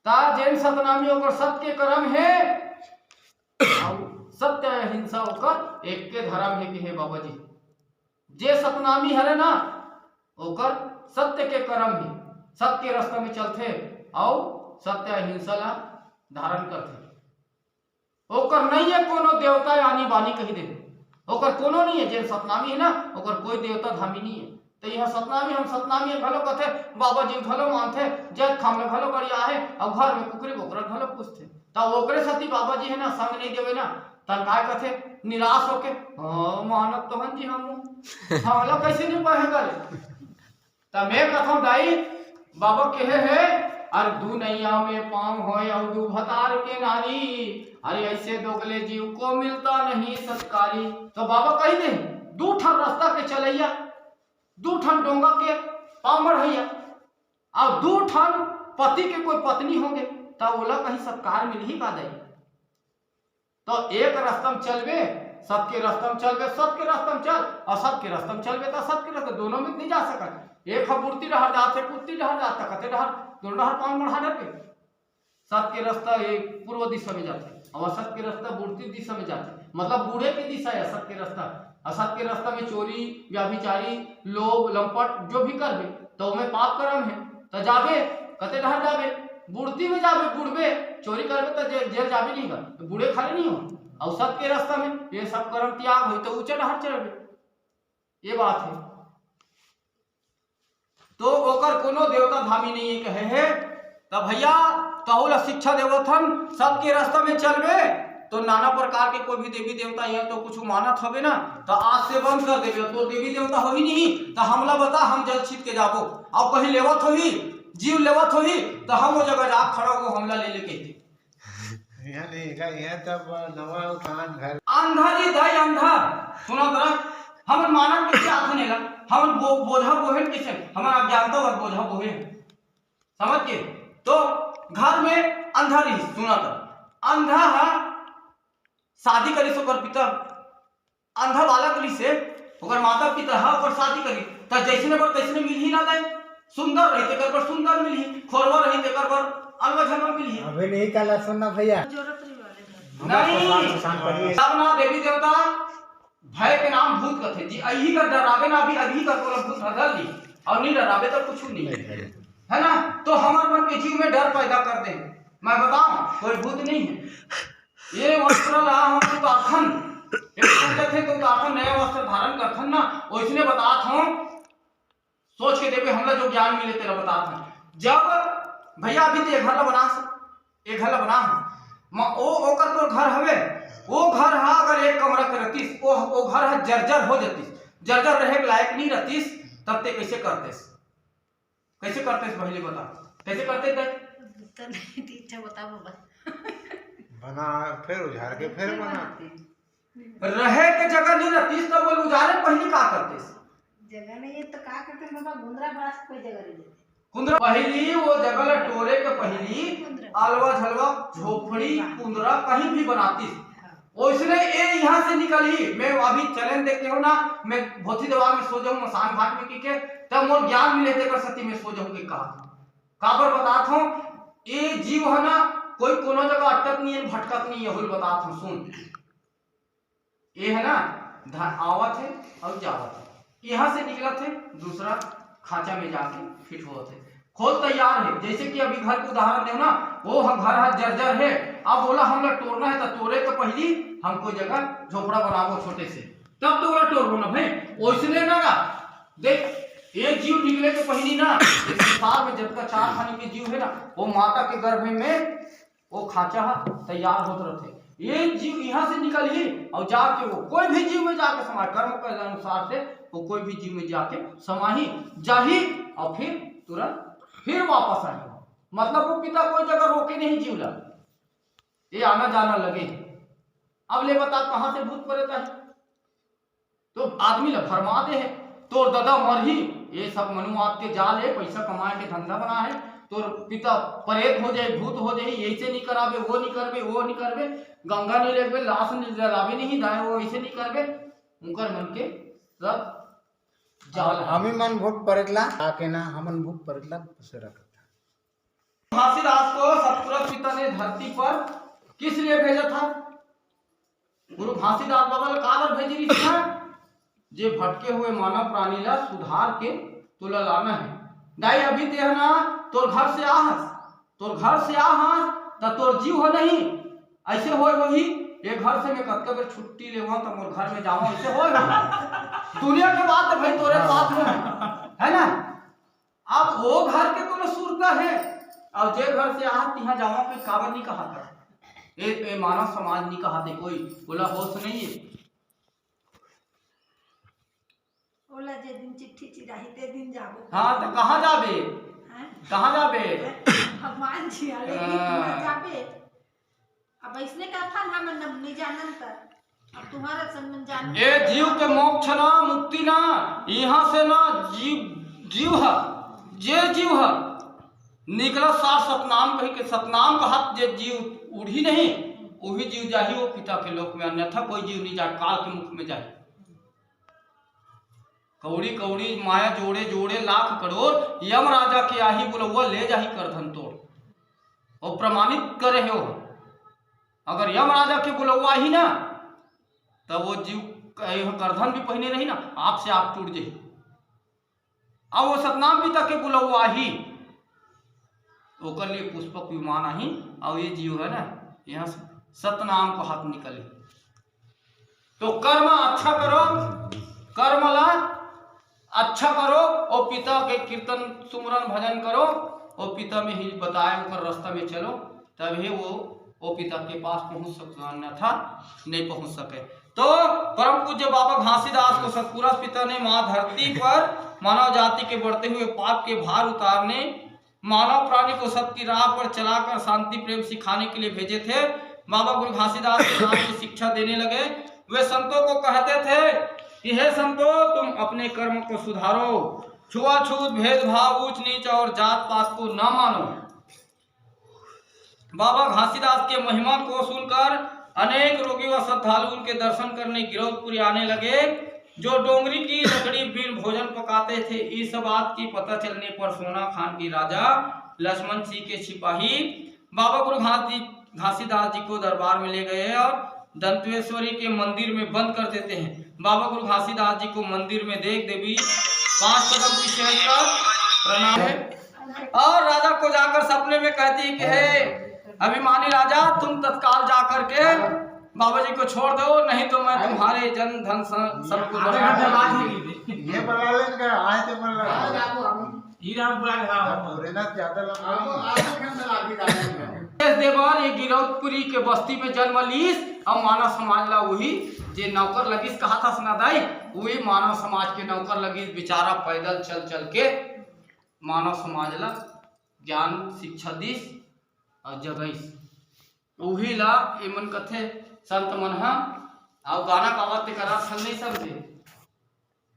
ता जैन सतनामी होकर सत्य के कर्म है और सत्य अहिंसा होकर एक के धर्म है कि है बाबा जी जे सतनामी है ना होकर सत्य के कर्म है सत्य के रास्ते में चलते और सत्य अहिंसा ला धारण करते ओकर नहीं है कोनो देवता आनी बानी कही दे ओकर कोनो नहीं है जे सतनामी है ना ओकर कोई देवता धामी नहीं है तो यह सतनामी हम सतनामी घलो कहते बाबा जी घलो मानते जग खाम में घलो बढ़िया है और घर में कुकरी बोकरा घलो पूछते तो ओकरे सती बाबा जी है ना संग नहीं देवे ना तन काय कहते निराश होके मानत तो हन जी हम हमला कैसे नहीं पढ़े गले त मैं कथम दाई बाबा कहे है अरे दू नैया में पाँव हो और दू भतार के नारी अरे ऐसे दोगले जीव को मिलता नहीं सत्कारी। तो बाबा कही दे दू ठन रास्ता के चलैया दू ठन डोंगा के पाँव बढ़ैया और दू ठन पति के कोई पत्नी होंगे तो ओला कहीं सत्कार मिल ही का दे। तो एक रास्ता में चलबे सबके रास्ता में चलबे सबके रास्ता में चल और सबके रास्ता में चलबे तो सबके रास्ता दोनों में नहीं जा सकते एक बुर्ती डहर जाते कुत्ती डहर जाता कते डहर दोनों डहर पाँव बढ़ा देते सबके रास्ता एक पूर्व दिशा में जाते और असत के रास्ता बुढ़ती दिशा में जाते मतलब बूढ़े की दिशा है असत के रास्ता असत के रास्ता में चोरी व्याभिचारी लोभ लंपट जो भी करबे तो उनमें पाप कर्म है तो जाबे कते डहर जाबे बुढ़ती में जाबे बुढ़बे चोरी करबे तो जेल जाबे नहीं कर तो बूढ़े खाली नहीं हो और सत के रास्ता में ये सब कर्म त्याग हो तो ऊंचे डहर चढ़बे ये बात है। तो ओकर कोनो देवता धामी नहीं है कहे है तब भैया तहुला शिक्षा देवथन सबके रास्ता में चलबे तो नाना प्रकार के कोई भी देवी देवता है तो कुछ मानत हवे ना तो आज से बंद कर देवे तो देवी देवता हो ही नहीं तो हमला बता हम जल छीट के जाबो अब कहीं लेवत हो ही जीव लेवत हो ही तो हम वो जगह जाग खड़ा हो हमला ले लेके यहाँ नहीं का यहाँ तब नवा उठान घर अंधा जी दाई अंधा सुनो जरा हम मानव किसे आथा नहीं लग हम बोझा बोहे किसे हमारा अज्ञानता और बोझा बोहे समझ के तो घर में अंधा नहीं सुना था अंधा है शादी करी सो कर पिता अंधा बालक ली से ओकर माता पिता है ओकर शादी करी तो जैसने पर तैसने मिल ही ना दे सुंदर रहते कर पर सुंदर मिली खोरवा रहते कर पर अलग झलक मिली अभी नहीं कल सुनना भैया जरूरत नहीं वाले नहीं सब ना देवी देवता भय के नाम भूत कथे जी अही का डरावे ना भी अभी का कोई भूत हर ली और नहीं डरावे तो कुछ नहीं है ना। तो हमारे मन के जीव में डर पैदा कर दे मैं बताऊं कोई भूत नहीं है ये वस्त्र ला हम उतारथन, एक सोचते थे तो उतारथन नया वस्त्र धारण करथन ना, ओइसने बतात हूं। सोच के देवे हमला जो ज्ञान मिले तेरा बतात हूं। जब भैया अभी ते घर ला बना, एक घर ला बना ओ ओकर तो घर हवे, वो घर हा अगर एक कमरा के रतीस, ओ घर हा जर्जर हो जतीस, जर्जर रहे के लायक नहीं रतीस, तब ते कैसे करतेस? कैसे करतेस पहले बता, कैसे करते थे? तो नहीं ठीक है, बता बाबा। बना फिर उजाड़ के फिर बनाते रहे के जगह नहीं रतीस, तब वो उजारे पहले का करतेस? जगह नहीं है तो का करते बाबा, गुंदरा बास कोई जगह नहीं देते। कुंदरा पहली वो जगह ला टोरे के पहली अलवा झलवा झोपड़ी कुंदरा कहीं भी बनाती, ओइसने ए यहाँ से निकली। मैं अभी चलन देख के हो ना, मैं भोथी दीवार में सो जाऊं मसान घाट में की के, तब मोर ज्ञान मिले देकर सती में सो जाऊं के कहा काबर बतात हूं। ए जीव है ना, कोई कोनो जगह अटक नहीं है, भटकत नहीं है, होल बतात हूं सुन। ये है ना आवत है और जावत है, यहाँ से निकला थे दूसरा खांचा में जाके फिट हुआ थे, खोल तैयार है। जैसे कि अभी घर को उदाहरण दो ना, वो घर है जर्जर है, अब बोला हम लोग तोड़ना है तो तोड़े तो पहली हमको जगह झोपड़ा बनाओ छोटे से, तब तो बोला तोड़ ना भाई। ओइसने ना देख, एक जीव निकले तो पहली ना, इस संसार में जब तक 4 खाने के जीव है ना, वो माता के गर्भ में वो खांचा तैयार होते रहते। ये जीव यहाँ से निकली और जाके वो कोई भी जीव में जाके समाये, कर्म के अनुसार से वो कोई भी जीव में जाके समाही जाही और फिर तुरंत फिर वापस आई। मतलब वो पिता कोई जगह रोके नहीं जीव ला, ये आना जाना लगे। अब ले बता कहां से भूत प्रेत है, तो आदमी ला भरमा दे है, तोर दादा मर ही, ये सब मनुआत के जाल है, पैसा कमाए के धंधा बना है। तोर पिता प्रेत हो जाए, भूत हो जाए, ऐसे नहीं कराबे, वो नहीं करबे, वो नहीं करबे, गंगा नहीं लेबे, लाश नहीं जलाबे, नहीं दाए वो ऐसे नहीं करबे, उनकर मन के सब जाल। हमें मन भूत परेला आके ना, हमन भूत परेला से रखा। घासीदास को सतपुरा पिता ने धरती पर किस लिए भेजा था? गुरु घासीदास बाबा ने काबर भेजी था? जे भटके हुए मानव प्राणी ला सुधार के तुला लाना है। दाई अभी ते ना तोर घर से आहस, तोर घर से आहस त तोर जीव हो नहीं, ऐसे होय वही एक घर से मैं कतका बेर छुट्टी लेवा तो मोर घर में जाऊं, ऐसे होय दुनिया के बात भाई तोरे साथ में है ना। अब वो घर के तो सुरता है, और जे घर से आहत यहाँ जावा कोई काबर नहीं कहा था, ए मानव समाज नहीं कहा थे, कोई बोला होश नहीं है। ओला जे दिन चिट्ठी चिराही ते दिन जाबो। हाँ तो कहाँ जाबे, कहाँ जाबे? भगवान जी आले दिन जाबे। अब इसने कहा था हम नहीं जानन त अब तुम्हारा संबंध जान। ए जीव के मोक्ष ना मुक्ति ना, यहाँ से ना जीव है, जे जीव है निकला सार सतनाम कही के, सतनाम का हाथ जे जीव उड़ी नहीं, वही जीव जाही वो पिता के लोक में, अन्यथा कोई जीव नहीं जाए, काल के मुख में जाए। कौड़ी कौड़ी माया जोड़े जोड़े लाख करोड़, यम राजा के आही बुलवा ले जाही करधन तोड़, और प्रमाणित करे हो। अगर यम राजा के बुलवा ही ना, तब वो जीव करधन भी पहने रही ना, आप से आप टूट जाही। अब वो सतनाम पिता के बुलवा ही ओकर लिए पुष्पक विमान आही, और ये जीव है ना यहाँ से सतनाम को हाथ निकले। तो कर्म अच्छा करो, कर्म ला अच्छा करो, और पिता के कीर्तन सुमरन भजन करो, और पिता में ही बताए उनका रास्ता में चलो, तभी वो पिता के पास पहुंच सकता, अन्यथा नहीं पहुंच सके। तो परम पूज्य बाबा घासीदास को सतपुरा पिता ने मां धरती पर मानव जाति के बढ़ते हुए पाप के भार उतारने, मानव प्राणी को सत्य की राह पर चलाकर शांति प्रेम सिखाने के लिए भेजे थे। बाबा गुरु घासीदास के नाम की शिक्षा देने लगे। वे संतों को कहते थे कि हे संतों, तुम अपने कर्म को सुधारो, छुआछूत भेदभाव ऊंच नीच और जात पात को न मानो। बाबा घासीदास के महिमा को सुनकर अनेक रोगी व श्रद्धालु उनके दर्शन करने गिरौदपुरी आने लगे। जो डोंगरी की लकड़ी बिन भोजन पकाते थे, इस बात की पता चलने पर सोना खान की राजा लक्ष्मण सिंह के सिपाही बाबा गुरु घासीदास जी को दरबार में ले गए और दंतेश्वरी के मंदिर में बंद कर देते हैं। बाबा गुरु घासीदास जी को मंदिर में देख देवी 5 कदम पीछे हटकर प्रणाम है, और राजा को जाकर सपने में कहती है कि हे अभिमानी राजा, तुम तत्काल जा करके बाबा जी को छोड़ दो, नहीं तो मैं तुम्हारे जन धन सबको ये बना लेंगे आए तो देवान ये गिरौदपुरी के बस्ती में जन्म लीस। अब मानव समाज ला वही जे नौकर लगीस कहा था सुनादाई, वही मानव समाज के नौकर लगीस। बेचारा पैदल चल चल के मानव समाज ला ज्ञान शिक्षा दीस और जगईस। वही ला एमन कथे संत मन हा और गाना गावत करा सन नहीं समझे।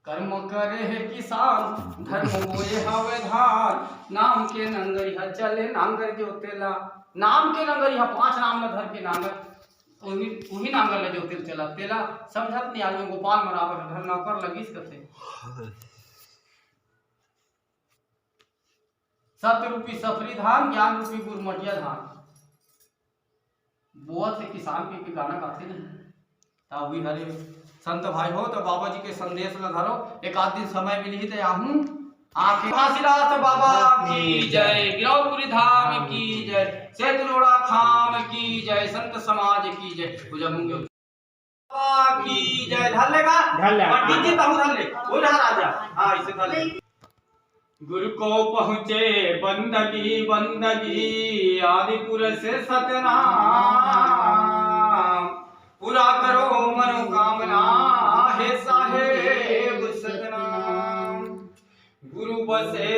कर्म करे है किसान, धर्म बोए हवे धान, नाम के नंगरिया चले नांगर जोतेला। नाम के नंगरिया 5 नाम ला धर के नांगर, वही नांगर ला जोतेल चला तेला। समझत नहीं आदमी गोपाल मरावर धर नौकर लगीस कथे। सत्य रूपी सफरी धान, ज्ञान रूपी गुरमटिया धान। बोअत है किसान के गाना गाते नहीं। वही हरे संत भाई हो तो बाबा जी के संदेश में धरो। एक आध दिन समय मिली तो आहूं आके काशीनाथ बाबा की जय, गिरौदपुरी धाम की जय, सेतुलोड़ा खाम की जय, संत समाज की जय। बाबा की जय। धर लेगा पंडित जी, तहु धर ले। वो रहा राजा, हाँ इसे धर ले। गुरु को पहुँचे बंदगी बंदगी, आदिपुर से सतनाम। पूरा करो मनोकामना, हे साहेब सतनाम। गुरु बसे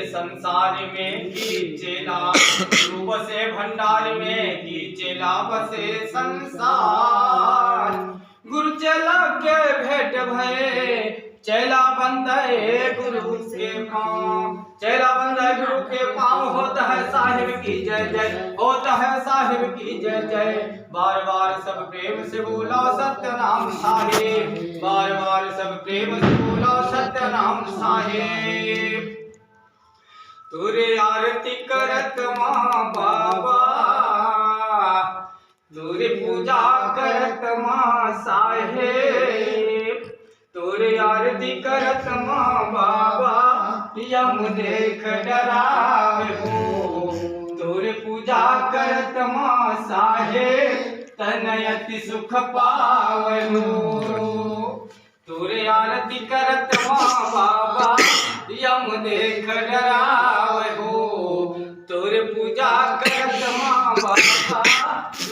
संसार में की चेला, गुरु बसे भंडार में की चेला बसे संसार। गुरु चेला के भेंट भये, चेला बंदे गुरु के पाँव, चेला बंदे गुरु के पाँव। होता है साहिब की जय जय, होता है साहिब की जय जय। बार बार सब प्रेम से बोला सत्य नाम साहिब, बार बार सब प्रेम से बोला सत्य नाम साहिब। तुरे आरती करत माँ बाबा, तुरे पूजा करत माँ साहेब। तोरे आरती करत माँ बाबा, यम देख डरावे हो। तोरे पूजा करत माँ साहेब, तनयति सुख पावे हो। तोरे आरती करत माँ बाबा, यम देख डरावे हो। तोरे पूजा करत माँ बाबा,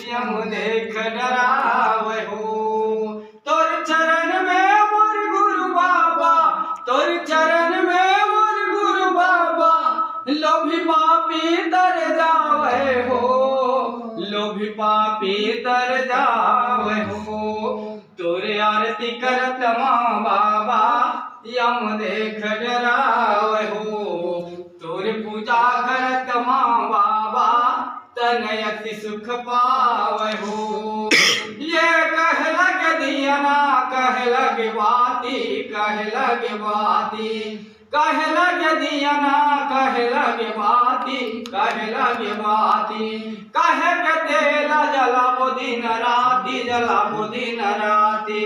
यम देख डरावे हो। तोर चरण में मोर गुरु बाबा, तोर चरण में मोर गुरु बाबा, लोभी पापी तर जावे हो, लोभी पापी तर जावे हो। तोरे आरती करत माँ बाबा, यम देख डरावे हो। तोरे पूजा करत माँ बाबा, तनयति सुख पावे हो। ये कह लग दियना, कह लग बाती, कह लग बाती, कह लग दियना, कह लग बाती, कह लग बाती। कह के तेला जलाबो दिन राती, जलाबो दिन राती।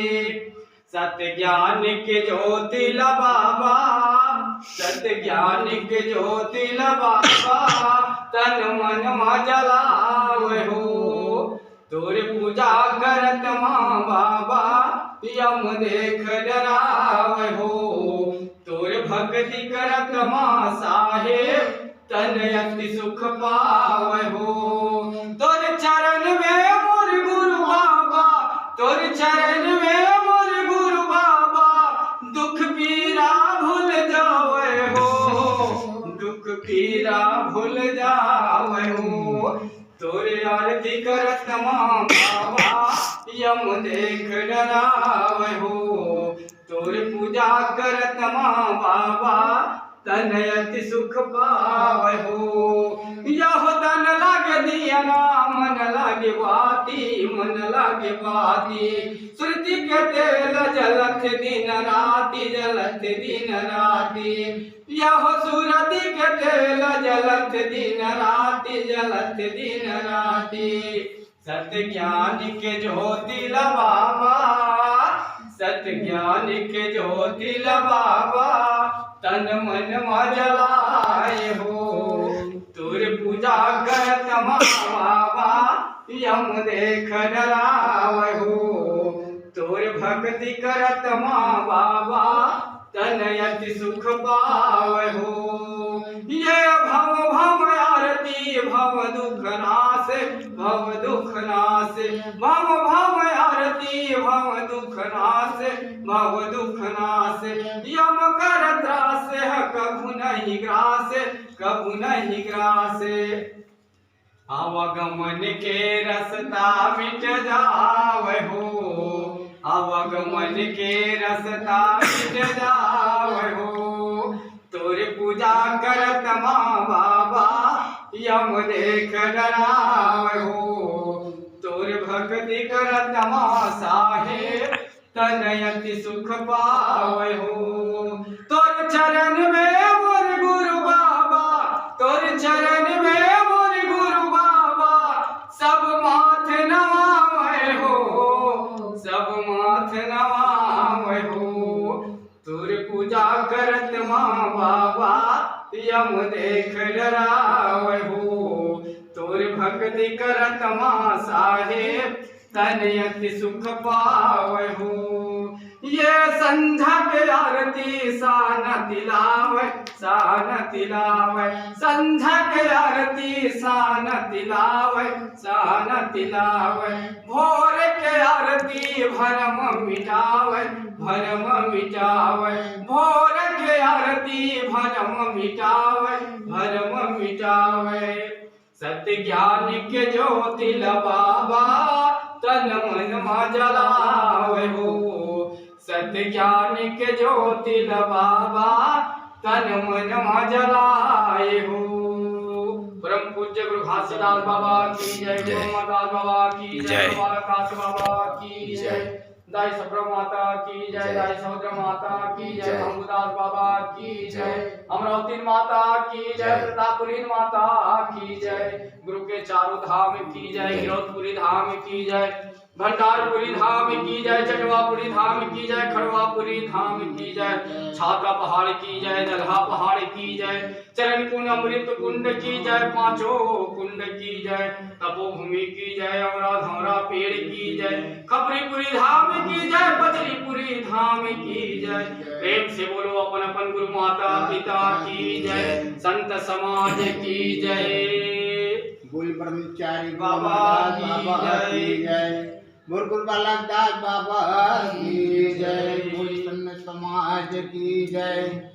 सत्य ज्ञान के ज्योति ला बाबा, सत्य ज्ञान के ज्योति ला बाबा, तन मन में जलावे हो। तोरे पूजा करत माँ बाबा, यम देख डरावे हो। तोरे भक्ति करत माँ साहेब, तनयति सुख पावे हो। तोरे चरण में मोर गुरु बाबा, तोरे चरण में मोर गुरु बाबा, दुख पीरा भूल जावे हो, दुख पीरा भूल जावे हो। तोरे आरती करत माँ बाबा, यम देख डरावे हो। तोरे पूजा करत माँ बाबा, तनयति सुख पावे हो। यह तन लागे दियना, मन लागे बाती, मन लागे बाती। सुरती के तेल जलत दिन राती, जलत दिन राती। यह सुरती के तेल जलत दिन राती, जलत दिन राती। सत्य ज्ञान के ज्योति ला बाबा, सत्य ज्ञान के ज्योति ला बाबा, तन मन में जलाए हो। तू तोर पूजा करत माँ बाबा यम देख डरावे हो। तोर भक्ति करत माँ बाबा तन यति सुख पावे हो। ये भव भव आरती भव दुख नाश, भव दुख नाश, भव भव आरती भव दुख नाश, भव दुख नाश। यम कर त्रास कभु नहीं ग्रास, कभु नहीं ग्रास। आवागमन के रसता मिट जावे हो, आवागमन के रसता मिट जावे हो। तोर पूजा करत माँ बाबा यम देख डरावे हो। तोर भक्ति करत माँ साहेब तन यति सुख पावे हो। तोर चरण में मोर गुरु बाबा, तोर चरण में मोर गुरु बाबा सब माथ नवावे हो, सब माथ नवावे हो। तोर पूजा करत माँ बाबा यम देख डरावे हो। तोर भक्ति करत माँ साहेब तन यति सुख पावे हो। ये संध्या के आरती सान तिलावे, सान तिलावे, संध्या के आरती सान तिलावे, सान तिलावे। भोर के आरती भरम मिटावे, भरम मिटावे। भोर के आरती भरम मिटावे, भरम मिटावे। सत्य ज्ञान के ज्योति बाबा तन मन में जलावे हो। सत्य ज्ञान के ज्योति बाबा तन मन में जलाए हो। परम पूज्य गुरु घासीदास बाबा की जय, गुरु अमरदास बाबा की जय, बालकाश बाबा की जय, दाई सब्र माता की जय, दाई सौद्र माता की जय, भंगुदास बाबा की जय, अमरावती माता की जय, प्रतापपुरी माता की जय, गुरु के चारों धाम की जय, हिरौतपुरी धाम की जय, भंडारपुरी धाम की जय, चटवापुरी धाम की जय, खड़वापुरी धाम की जय, छाता पहाड़ की जय, दलहा पहाड़ की जय, चरण कुंड अमृत कुंड की जय, पांचों कुंड की जय, तपोभूमि की जय, औरा धौरा पेड़ की जय, खपरीपुरी धाम की जय, बजरीपुरी धाम की जय। प्रेम से बोलो अपन अपन गुरु माता पिता की जय, संत समाज की जय। बोल ब्रह्मचारी बाबा की जय, मुरगुल बालक दास बाबा की जय, बोल संत समाज की जय।